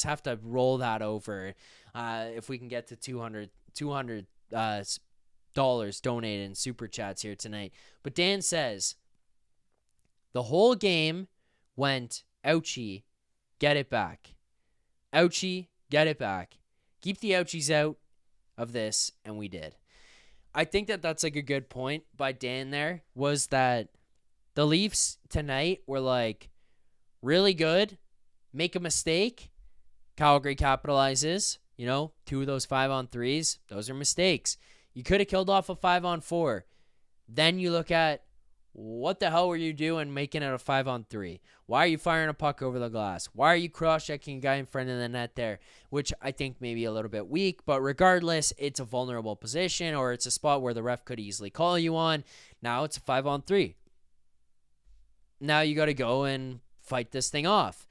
have to roll that over if we can get to $200 donated in super chats here tonight. But Dan says, the whole game went... ouchie, get it back. Ouchie, get it back. Keep the ouchies out of this, and we did. I think that that's a good point by Dan there, was that the Leafs tonight were really good, make a mistake, Calgary capitalizes, 2 of those 5-on-3s, those are mistakes. You could have killed off a 5-on-4. Then you look at, what the hell were you doing making it a 5-on-3? Why are you firing a puck over the glass? Why are you cross-checking a guy in front of the net there? Which I think may be a little bit weak, but regardless, it's a vulnerable position, or it's a spot where the ref could easily call you on. Now it's a 5-on-3. Now you got to go and fight this thing off.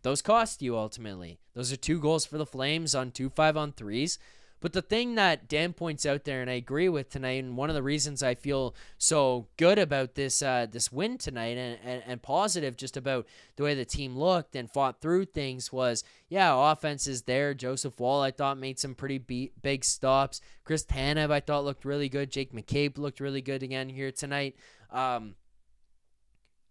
Those cost you ultimately. Those are 2 goals for the Flames on 2 5-on-3s. But the thing that Dan points out there, and I agree with tonight, and one of the reasons I feel so good about this this win tonight and positive just about the way the team looked and fought through things was, yeah, offense is there. Joseph Wall, I thought, made some pretty big stops. Chris Tanev, I thought, looked really good. Jake McCabe looked really good again here tonight.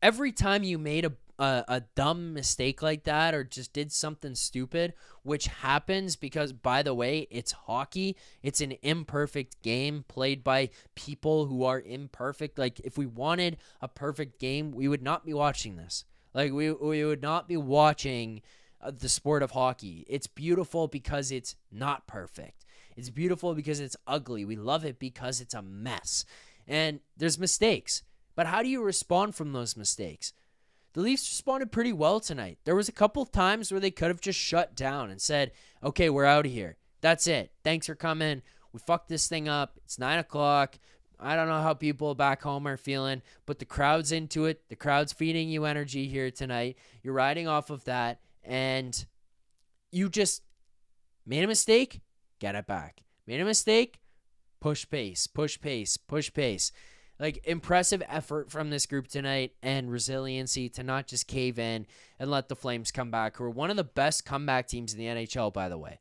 Every time you made a dumb mistake like that or just did something stupid, which happens because, by the way, it's hockey. It's an imperfect game played by people who are imperfect. Like, if we wanted a perfect game, we would not be watching this. Like, we would not be watching the sport of hockey. It's beautiful because it's not perfect. It's beautiful because it's ugly. We love it because it's a mess. And there's mistakes. But how do you respond from those mistakes? The Leafs responded pretty well tonight. There was a couple times where they could have just shut down and said, okay, we're out of here. That's it. Thanks for coming. We fucked this thing up. It's 9 o'clock. I don't know how people back home are feeling, but the crowd's into it. The crowd's feeding you energy here tonight. You're riding off of that, and you just made a mistake, get it back. Made a mistake, push pace, push pace, push pace. Like, impressive effort from this group tonight and resiliency to not just cave in and let the Flames come back, who are one of the best comeback teams in the NHL, by the way.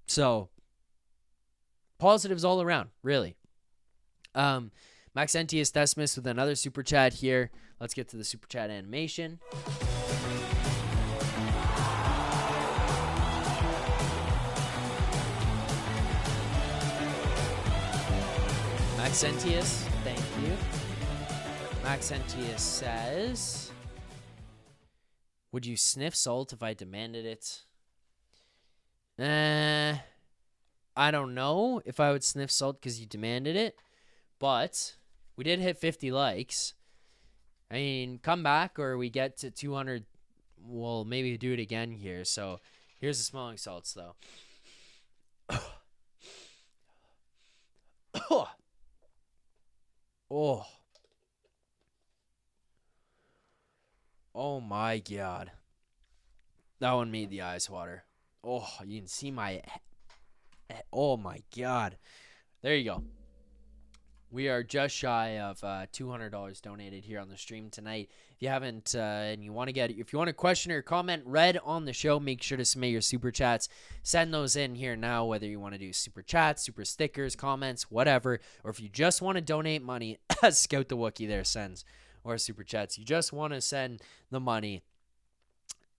So, positives all around, really. Maxentius Desmus with another super chat here. Let's get to the super chat animation. Maxentius, thank you. Maxentius says, would you sniff salt if I demanded it? I don't know if I would sniff salt because you demanded it, but we did hit 50 likes. I mean, come back or we get to 200. We'll maybe do it again here. So here's the smelling salts, though. Oh. Oh my God. That one made the eyes water. Oh, you can see my... Oh my God. There you go. We are just shy of $200 donated here on the stream tonight. If you haven't, and you want to if you want a question or comment read on the show, make sure to submit your super chats. Send those in here now, whether you want to do super chats, super stickers, comments, whatever, or if you just want to donate money, Scout the Wookiee there sends, or super chats. You just want to send the money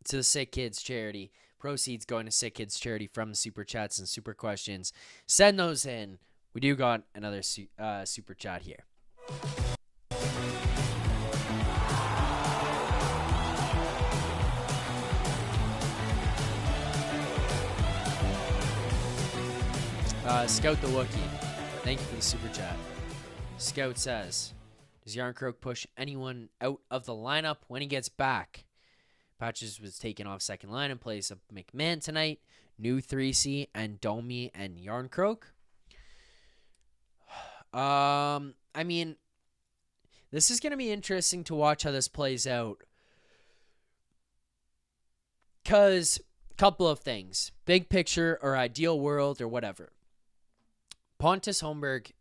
to the Sick Kids charity. Proceeds going to Sick Kids charity from the super chats and super questions. Send those in. We do got another super chat here. Scout the Wookiee, thank you for the super chat. Scout says, does Yarncroke push anyone out of the lineup when he gets back? Patches was taken off second line in place of McMahon tonight. New 3C and Domi and Yarncroke. I mean, this is going to be interesting to watch how this plays out. Because, couple of things. Big picture or ideal world or whatever. Pontus Holmberg,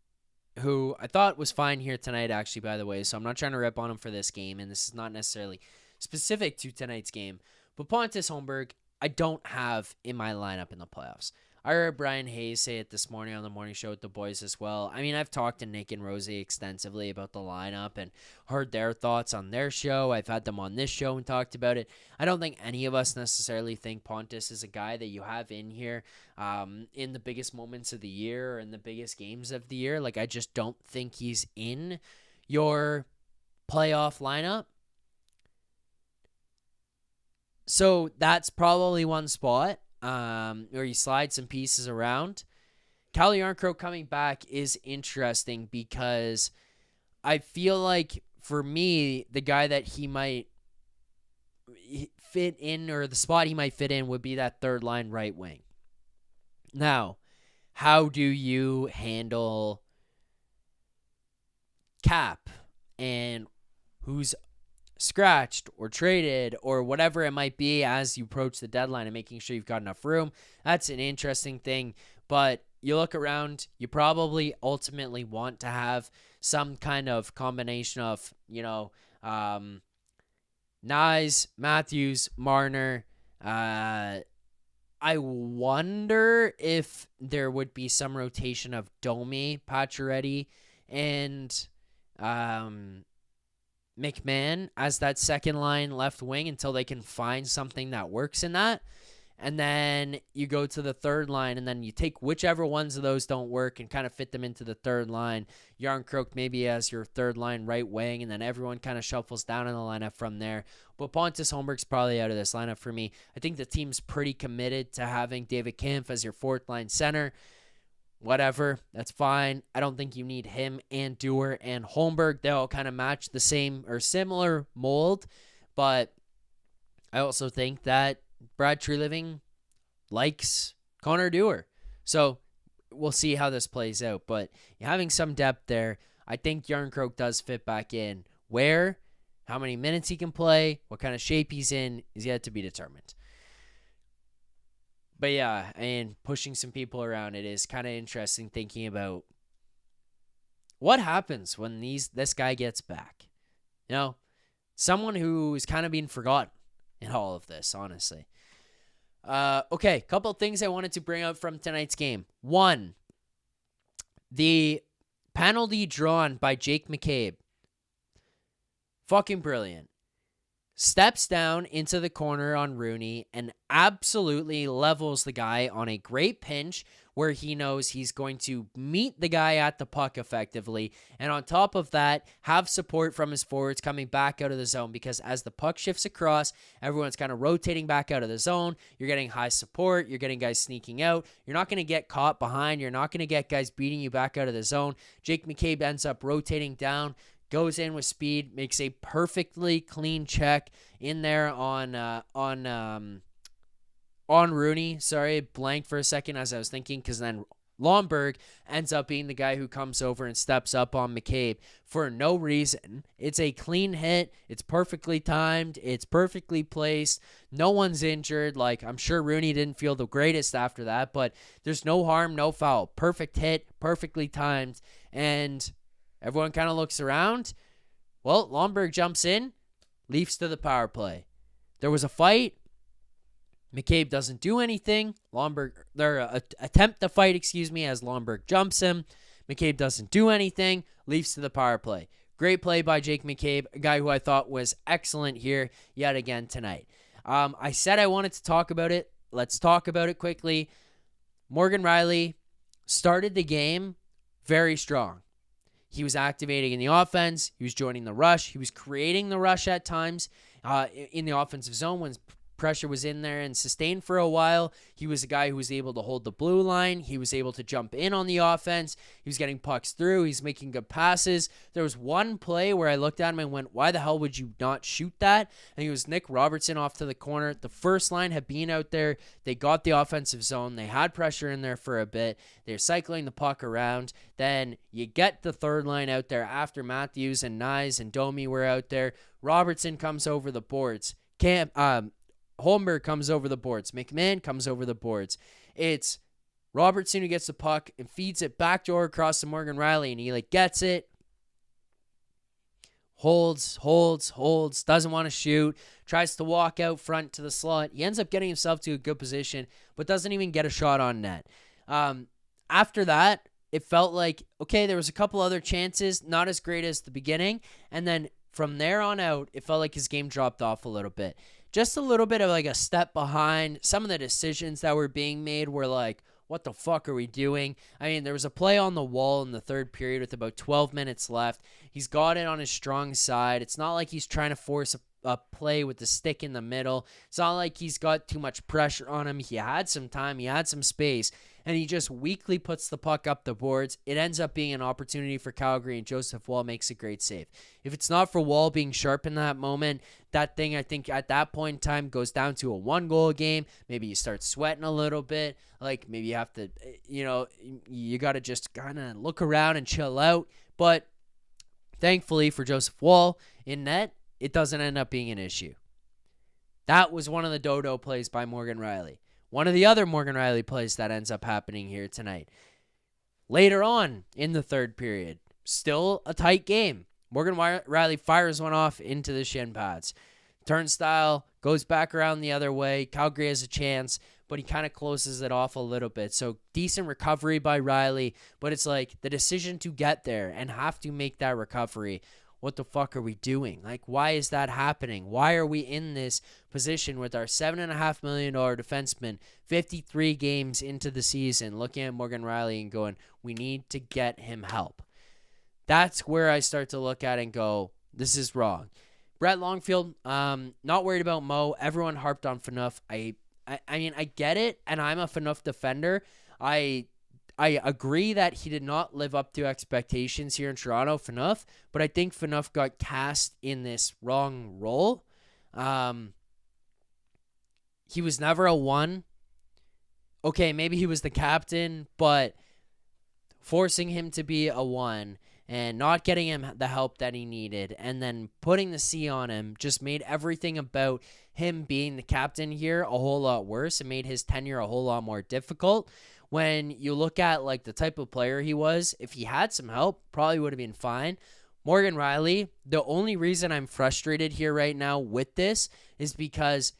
who I thought was fine here tonight, actually, by the way, so I'm not trying to rip on him for this game, and this is not necessarily specific to tonight's game, but Pontus Holmberg, I don't have in my lineup in the playoffs. I heard Brian Hayes say it this morning on the morning show with the boys as well. I mean, I've talked to Nick and Rosie extensively about the lineup and heard their thoughts on their show. I've had them on this show and talked about it. I don't think any of us necessarily think Pontus is a guy that you have in here in the biggest moments of the year or in the biggest games of the year. Like, I just don't think he's in your playoff lineup. So that's probably one spot. Where you slide some pieces around. Calle Yarncroke coming back is interesting because I feel like, for me, the guy that he might fit in, or the spot he might fit in, would be that third line right wing. Now, how do you handle cap and who's scratched or traded or whatever it might be as you approach the deadline and making sure you've got enough room? That's an interesting thing, but you look around, you probably ultimately want to have some kind of combination of, Nyes, Matthews, Marner. I wonder if there would be some rotation of Domi, Pacioretty, and McMahon as that second line left wing until they can find something that works in that. And then you go to the third line, and then you take whichever ones of those don't work and kind of fit them into the third line. Yarncroke maybe as your third line right wing, and then everyone kind of shuffles down in the lineup from there. But Pontus Holmberg's probably out of this lineup for me. I think the team's pretty committed to having David Kampf as your fourth line center. Whatever, that's fine. I don't think you need him and Dewar and Holmberg. They all kind of match the same or similar mold, but I also think that Brad Treliving likes Connor Dewar. So we'll see how this plays out. But having some depth there, I think Yarncroke does fit back in. Where, how many minutes he can play, what kind of shape he's in is yet to be determined. But yeah, and pushing some people around, it is kind of interesting thinking about what happens when this guy gets back. Someone who is kind of being forgotten in all of this, honestly. Okay, couple of things I wanted to bring up from tonight's game. One, the penalty drawn by Jake McCabe. Fucking brilliant. Steps down into the corner on Rooney and absolutely levels the guy on a great pinch where he knows he's going to meet the guy at the puck effectively. And on top of that, have support from his forwards coming back out of the zone, because as the puck shifts across, everyone's kind of rotating back out of the zone. You're getting high support. You're getting guys sneaking out. You're not going to get caught behind. You're not going to get guys beating you back out of the zone. Jake McCabe ends up rotating down, goes in with speed, makes a perfectly clean check in there on Rooney. Sorry, blanked for a second as I was thinking, because then Lomberg ends up being the guy who comes over and steps up on McCabe for no reason. It's a clean hit. It's perfectly timed. It's perfectly placed. No one's injured. I'm sure Rooney didn't feel the greatest after that, but there's no harm, no foul. Perfect hit, perfectly timed, and everyone kind of looks around. Well, Lomberg jumps in, Leafs to the power play. There was a fight. McCabe doesn't do anything. Attempt the fight, as Lomberg jumps him. McCabe doesn't do anything. Leafs to the power play. Great play by Jake McCabe, a guy who I thought was excellent here yet again tonight. I said I wanted to talk about it. Let's talk about it quickly. Morgan Rielly started the game very strong. He was activating in the offense. He was joining the rush. He was creating the rush at times in the offensive zone when pressure was in there and sustained for a while. He was a guy who was able to hold the blue line. He was able to jump in on the offense. He was getting pucks through. He's making good passes. There was one play where I looked at him and went, why the hell would you not shoot that? And it was Nick Robertson off to the corner. The first line had been out there. They got the offensive zone. They had pressure in there for a bit. They're cycling the puck around. Then you get the third line out there after Matthews and Nyes and Domi were out there. Robertson comes over the boards. Holmberg comes over the boards. McMahon comes over the boards. It's Robertson who gets the puck and feeds it backdoor across to Morgan Rielly, and he gets it, holds, doesn't want to shoot, tries to walk out front to the slot. He ends up getting himself to a good position, but doesn't even get a shot on net. After that, it felt like, okay, there was a couple other chances, not as great as the beginning, and then from there on out, it felt like his game dropped off a little bit. Just a little bit of a step behind. Some of the decisions that were being made were what the fuck are we doing? I mean, there was a play on the wall in the third period with about 12 minutes left. He's got it on his strong side. It's not like he's trying to force a play with the stick in the middle. It's not like he's got too much pressure on him. He had some time. He had some space. And he just weakly puts the puck up the boards. It ends up being an opportunity for Calgary, and Joseph Woll makes a great save. If it's not for Woll being sharp in that moment, that thing, I think, at that point in time goes down to a one-goal game. Maybe you start sweating a little bit. Maybe you have to, you got to just kind of look around and chill out. But thankfully for Joseph Woll in net, it doesn't end up being an issue. That was one of the dodo plays by Morgan Rielly. One of the other Morgan Rielly plays that ends up happening here tonight. Later on in the third period, still a tight game. Morgan Riley fires one off into the shin pads. Turnstile goes back around the other way. Calgary has a chance, but he kind of closes it off a little bit. So decent recovery by Riley, but it's like the decision to get there and have to make that recovery. What the fuck are we doing? Like, why is that happening? Why are we in this position with our $7.5 million defenseman 53 games into the season, looking at Morgan Riley and going, we need to get him help? That's where I start to look at it and go, this is wrong. Brett Longfield, not worried about Mo. Everyone harped on Phaneuf. I mean, I get it, and I'm a Phaneuf defender. I agree that he did not live up to expectations here in Toronto, Phaneuf, but I think Phaneuf got cast in this wrong role. He was never a 1. Okay, maybe he was the captain, but forcing him to be a 1 and not getting him the help that he needed and then putting the C on him just made everything about him being the captain here a whole lot worse. It made his tenure a whole lot more difficult. When you look at like the type of player he was, if he had some help, probably would have been fine. Morgan Riley, the only reason I'm frustrated here right now with this is because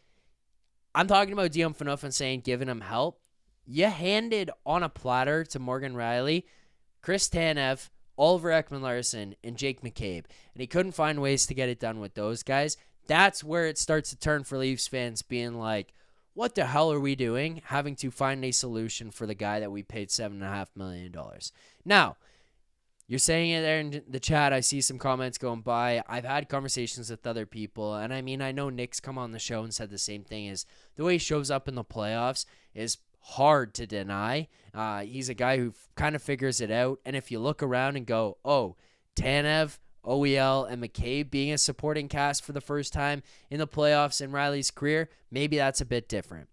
I'm talking about Dion Phaneuf and saying giving him help. You handed on a platter to Morgan Riley, Chris Tanev, Oliver Ekman-Larsson, and Jake McCabe, and he couldn't find ways to get it done with those guys. That's where it starts to turn for Leafs fans being like, what the hell are we doing? Having to find a solution for the guy that we paid $7.5 million. Now, you're saying it there in the chat. I see some comments going by. I've had conversations with other people, and I mean, I know Nick's come on the show and said the same thing, is the way he shows up in the playoffs is hard to deny. He's a guy who kind of figures it out, and if you look around and go, oh, Tanev, OEL, and McCabe being a supporting cast for the first time in the playoffs in Riley's career, maybe that's a bit different.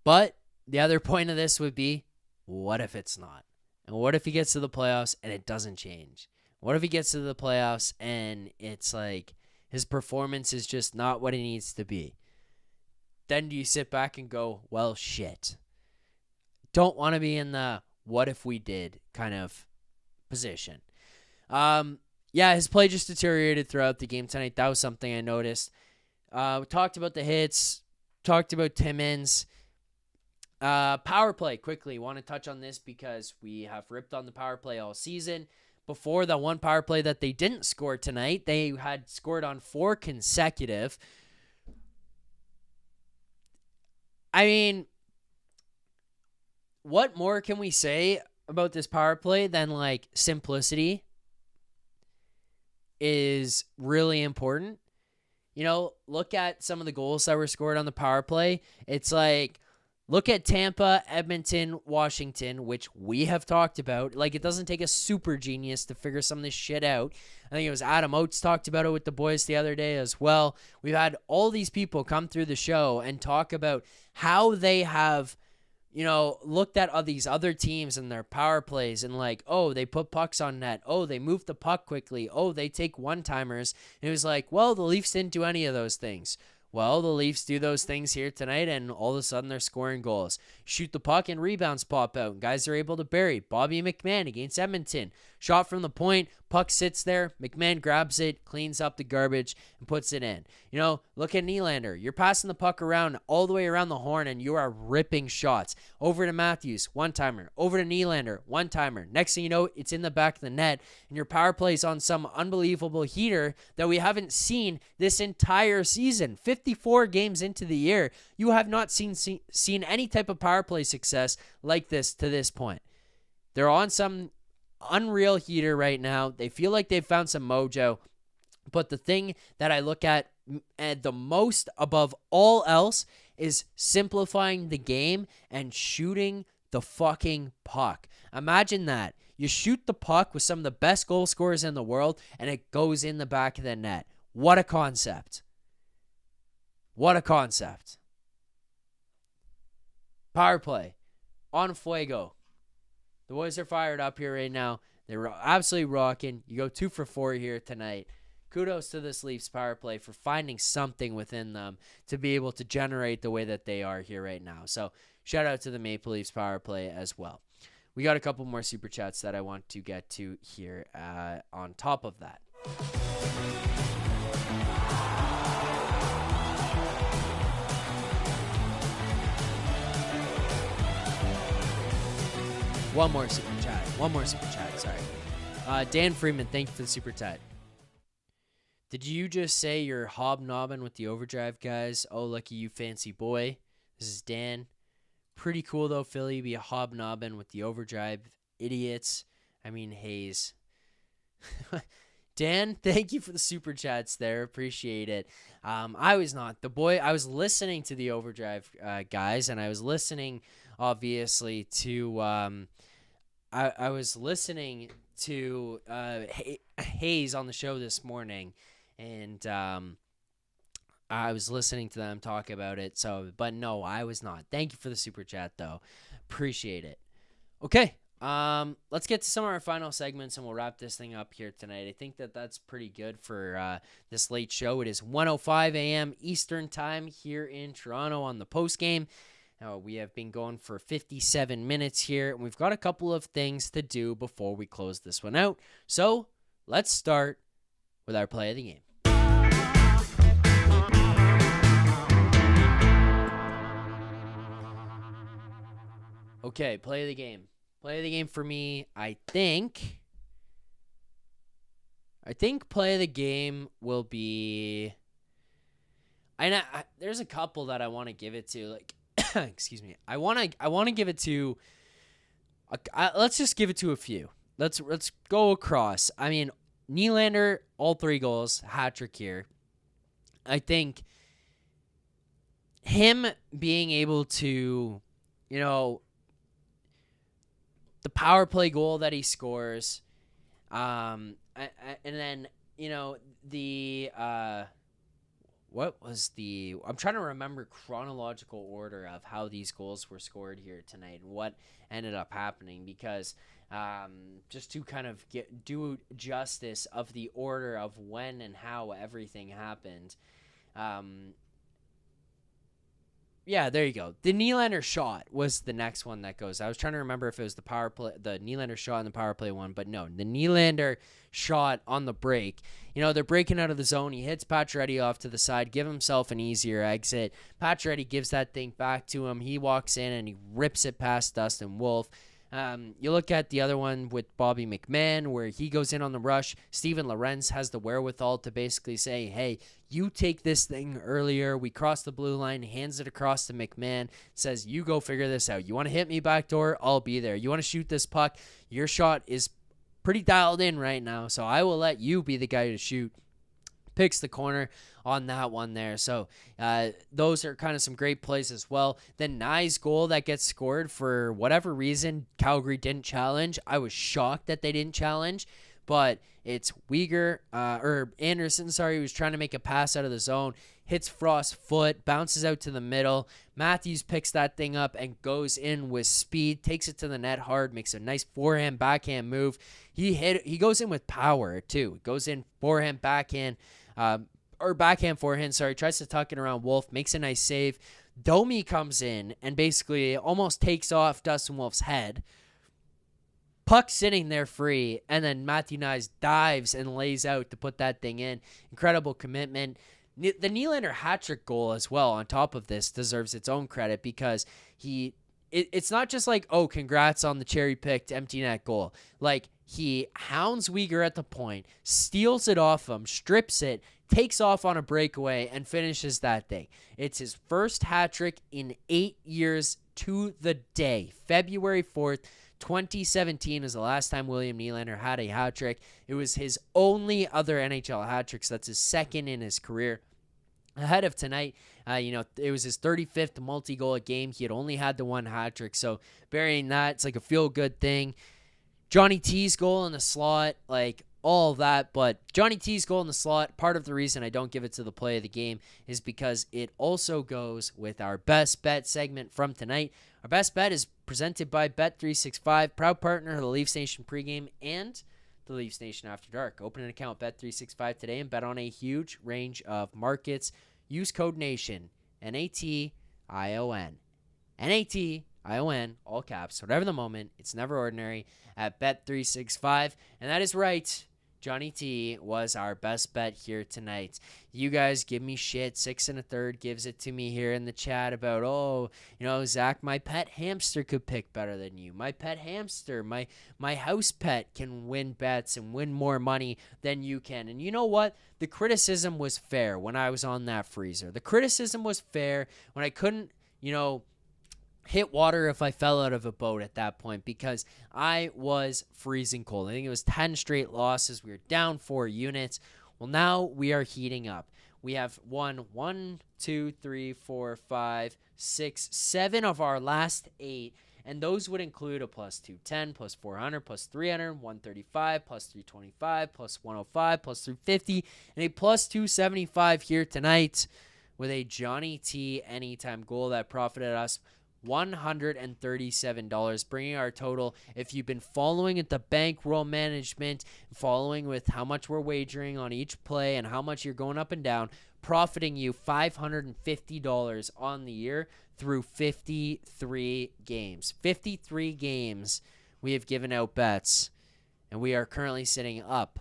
But the other point of this would be, what if it's not? And what if he gets to the playoffs and it doesn't change? What if he gets to the playoffs and it's like his performance is just not what it needs to be? Then do you sit back and go, well, shit. Don't want to be in the what if we did kind of position. Yeah, his play just deteriorated throughout the game tonight. That was something I noticed. We talked about the hits, talked about Timmins. Power play, quickly. Want to touch on this because we have ripped on the power play all season. Before the one power play that they didn't score tonight, they had scored on 4 consecutive. I mean, what more can we say about this power play than like simplicity is really important? You know, look at some of the goals that were scored on the power play. It's like, look at Tampa, Edmonton, Washington, which we have talked about. Like, it doesn't take a super genius to figure some of this shit out. I think it was Adam Oates talked about it with the boys the other day as well. We've had all these people come through the show and talk about how they have, you know, looked at all these other teams and their power plays and like, oh, they put pucks on net. Oh, they move the puck quickly. Oh, they take one-timers. And it was like, well, the Leafs didn't do any of those things. Well, the Leafs do those things here tonight, and all of a sudden they're scoring goals. Shoot the puck and rebounds pop out. Guys are able to bury. Bobby McMahon against Edmonton. Shot from the point. Puck sits there. McMahon grabs it, cleans up the garbage, and puts it in. You know, look at Nylander. You're passing the puck around all the way around the horn, and you are ripping shots. Over to Matthews, one-timer. Over to Nylander, one-timer. Next thing you know, it's in the back of the net, and your power play is on some unbelievable heater that we haven't seen this entire season. 54 games into the year, you have not seen any type of power play success like this to this point. They're on some unreal heater right now. They feel like they've found some mojo. But the thing that I look at the most above all else is simplifying the game and shooting the fucking puck. Imagine that. You shoot the puck with some of the best goal scorers in the world and it goes in the back of the net. What a concept. What a concept. Power play. On fuego. The boys are fired up here right now. They're absolutely rocking. You go 2 for 4 here tonight. Kudos to this Leafs power play for finding something within them to be able to generate the way that they are here right now. So shout out to the Maple Leafs power play as well. We got a couple more super chats that I want to get to here on top of that. One more super chat, sorry. Dan Freeman, thank you for the super chat. Did you just say you're hobnobbing with the overdrive guys? Oh, lucky you, fancy boy. This is Dan. Pretty cool, though, Philly, be a hobnobbing with the overdrive idiots. I mean, Hayes. Dan, thank you for the super chats there. Appreciate it. I was not. I was listening to the overdrive guys, and I was listening, obviously, to... I was listening to Hayes on the show this morning, and I was listening to them talk about it. So, but no, I was not. Thank you for the super chat, though. Appreciate it. Okay, let's get to some of our final segments, and we'll wrap this thing up here tonight. I think that's pretty good for this late show. It is 1:05 a.m. Eastern time here in Toronto on the post game. We have been going for 57 minutes here, and we've got a couple of things to do before we close this one out. So let's start with our play of the game. Okay, play of the game. Play of the game for me, I think play of the game will be... there's a couple that I want to give it to, like... Excuse me. I want to give it to. Let's just give it to a few. Let's go across. I mean, Nylander, all 3 goals, hat trick here. I think him being able to, the power play goal that he scores, and then the. What was I'm trying to remember chronological order of how these goals were scored here tonight and what ended up happening, because just to kind of do justice of the order of when and how everything happened. Yeah, there you go. The Nylander shot was the next one that goes. I was trying to remember if it was the power play, the Nylander shot and the power play one, but no, the Nylander shot on the break. They're breaking out of the zone. He hits Pacioretty off to the side, give himself an easier exit. Pacioretty gives that thing back to him. He walks in and he rips it past Dustin Wolf. You look at the other one with Bobby McMahon, where he goes in on the rush. Steven Lorenz has the wherewithal to basically say, hey, you take this thing earlier. We cross the blue line, hands it across to McMahon, says, you go figure this out. You want to hit me backdoor? I'll be there. You want to shoot this puck? Your shot is pretty dialed in right now, so I will let you be the guy to shoot. Picks the corner on that one there. So those are kind of some great plays as well. Then Nye's goal that gets scored, for whatever reason, Calgary didn't challenge. I was shocked that they didn't challenge, but it's Anderson, who's trying to make a pass out of the zone, hits Frost's foot, bounces out to the middle. Matthews picks that thing up and goes in with speed, takes it to the net hard, makes a nice forehand, backhand move. He goes in with power, too. Goes in forehand, backhand, backhand, forehand, tries to tuck it around Wolf, makes a nice save. Domi comes in and basically almost takes off Dustin Wolf's head. Puck sitting there free, and then Matthew Knies dives and lays out to put that thing in. Incredible commitment. The Nylander hat-trick goal as well, on top of this, deserves its own credit, because it's not just like, oh, congrats on the cherry-picked empty net goal. Like, he hounds Weegar at the point, steals it off him, strips it, takes off on a breakaway, and finishes that thing. It's his first hat-trick in 8 years to the day. February 4th, 2017 is the last time William Nylander had a hat-trick. It was his only other NHL hat-trick, so that's his second in his career. Ahead of tonight, it was his 35th multi-goal a game. He had only had the one hat-trick, so burying that, it's like a feel-good thing. Johnny T's goal in the slot, like all of that, but Johnny T's goal in the slot, part of the reason I don't give it to the play of the game is because it also goes with our best bet segment from tonight. Our best bet is presented by Bet365, proud partner of the Leafs Nation pregame and the Leafs Nation After Dark. Open an account Bet365 today and bet on a huge range of markets. Use code NATION, NATION. NATION, all caps, whatever the moment. It's never ordinary at Bet365. And that is right. Johnny T was our best bet here tonight. You guys give me shit. 6 1/3 gives it to me here in the chat about, Zach, my pet hamster could pick better than you. My pet hamster, my house pet can win bets and win more money than you can. And you know what? The criticism was fair when I was on that freezer. The criticism was fair when I couldn't, hit water if I fell out of a boat at that point because I was freezing cold. I think it was 10 straight losses. We were down 4 units. Well, now we are heating up. We have won 1, 2, 3, 4, 5, 6, 7 of our last 8. And those would include a plus 210, plus 400, plus 300, 135, plus 325, plus 105, plus 350, and a plus 275 here tonight with a Johnny T anytime goal that profited us $137, bringing our total, if you've been following at the bankroll management, following with how much we're wagering on each play and how much you're going up and down, profiting you $550 on the year through 53 games. 53 games we have given out bets, and we are currently sitting up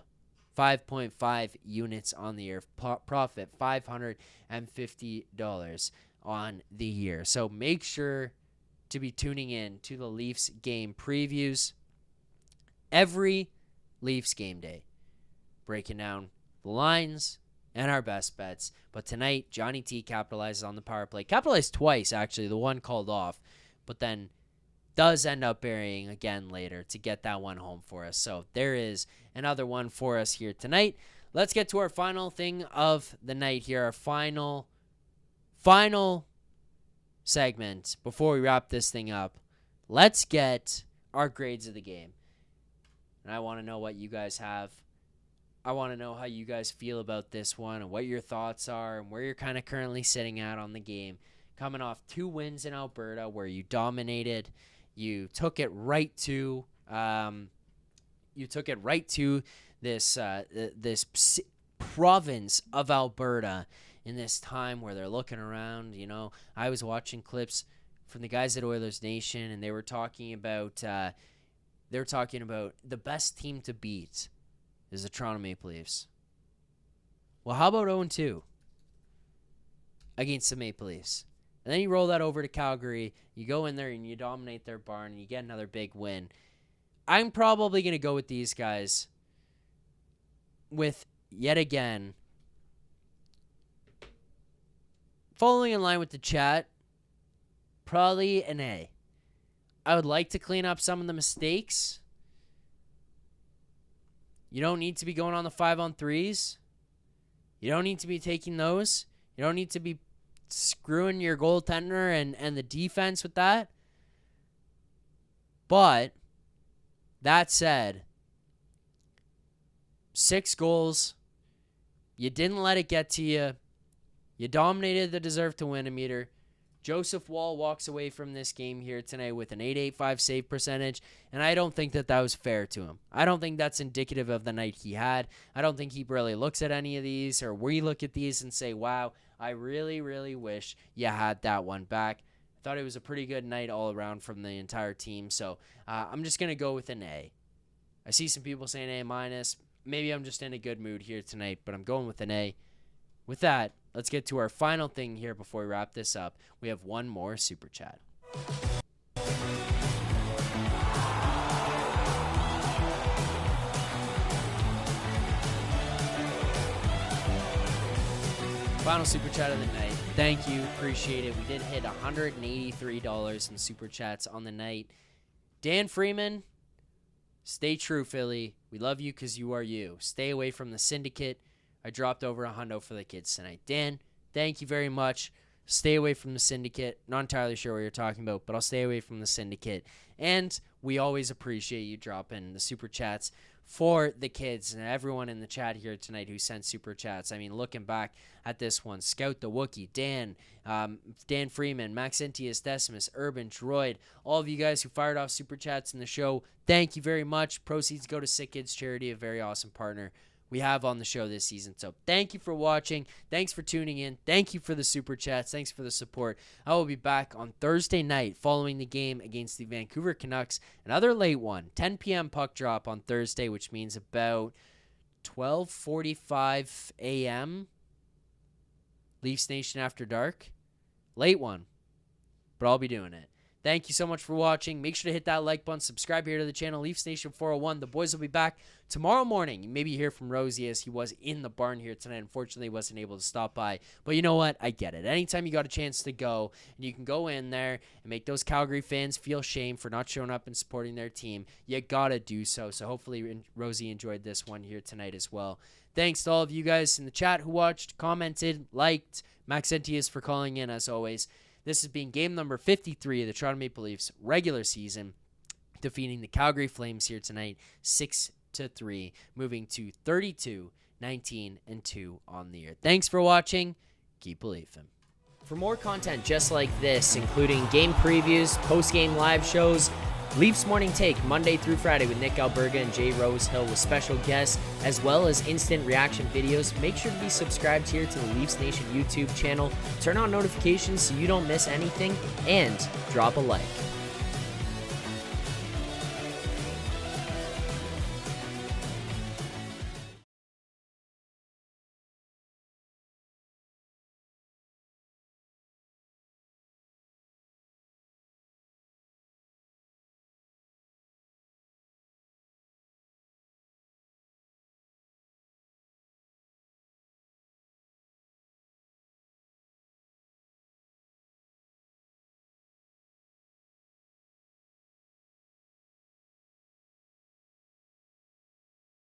5.5 units on the year. Profit $550 on the year. So make sure to be tuning in to the Leafs game previews every Leafs game day, breaking down the lines and our best bets. But tonight, Johnny T capitalizes on the power play. Capitalized twice, actually. The one called off, but then does end up burying again later to get that one home for us. So there is another one for us here tonight. Let's get to our final thing of the night here. Our final segment before we wrap this thing up. Let's get our grades of the game. And I want to know what you guys have. I want to know how you guys feel about this one and what your thoughts are and where you're kind of currently sitting at on the game. Coming off 2 wins in Alberta where you dominated. You took it right to this province of Alberta in this time where they're looking around. I was watching clips from the guys at Oilers Nation, and they were talking about the best team to beat is the Toronto Maple Leafs. Well, how about 0-2 against the Maple Leafs? And then you roll that over to Calgary, you go in there and you dominate their barn, and you get another big win. I'm probably going to go with these guys with, yet again, following in line with the chat, probably an A. I would like to clean up some of the mistakes. You don't need to be going on the 5-on-3s. You don't need to be taking those. You don't need to be screwing your goaltender and the defense with that. But that said, 6 goals. You didn't let it get to you. You dominated the deserve to win meter. Joseph Woll walks away from this game here tonight with an .885 save percentage, and I don't think that was fair to him. I don't think that's indicative of the night he had. I don't think he really looks at any of these, or we look at these and say, wow, I really, really wish you had that one back. I thought it was a pretty good night all around from the entire team, so I'm just going to go with an A. I see some people saying A-. Maybe I'm just in a good mood here tonight, but I'm going with an A. With that, let's get to our final thing here before we wrap this up. We have one more super chat. Final super chat of the night. Thank you. Appreciate it. We did hit $183 in super chats on the night. Dan Freeman, stay true, Philly. We love you because you are you. Stay away from the syndicate. I dropped over $100 for the kids tonight. Dan, thank you very much. Stay away from the syndicate. Not entirely sure what you're talking about, but I'll stay away from the syndicate. And we always appreciate you dropping the super chats for the kids and everyone in the chat here tonight who sent super chats. I mean, looking back at this one, Scout the Wookie, Dan Freeman, Maxentius Decimus, Urban, Droid, all of you guys who fired off super chats in the show, thank you very much. Proceeds go to Sick Kids Charity, a very awesome partner we have on the show this season. So thank you for watching. Thanks for tuning in. Thank you for the super chats. Thanks for the support. I will be back on Thursday night following the game against the Vancouver Canucks. Another late one, 10 p.m. puck drop on Thursday, which means about 12:45 a.m. Leafs Nation After Dark. Late one, but I'll be doing it. Thank you so much for watching. Make sure to hit that like button. Subscribe here to the channel. Leafs Nation 401. The boys will be back tomorrow morning. Maybe hear from Rosie as he was in the barn here tonight. Unfortunately, wasn't able to stop by. But you know what? I get it. Anytime you got a chance to go, and you can go in there and make those Calgary fans feel shame for not showing up and supporting their team, you got to do so. So hopefully Rosie enjoyed this one here tonight as well. Thanks to all of you guys in the chat who watched, commented, liked. Max Entias for calling in as always. This has been game number 53 of the Toronto Maple Leafs regular season, defeating the Calgary Flames here tonight 6-3, moving to 32, 19, and 2 on the year. Thanks for watching. Keep believing. For more content just like this, including game previews, post-game live shows, Leafs Morning Take Monday through Friday with Nick Alberga and Jay Rosehill with special guests, as well as instant reaction videos. Make sure to be subscribed here to the Leafs Nation YouTube channel. Turn on notifications so you don't miss anything, and drop a like.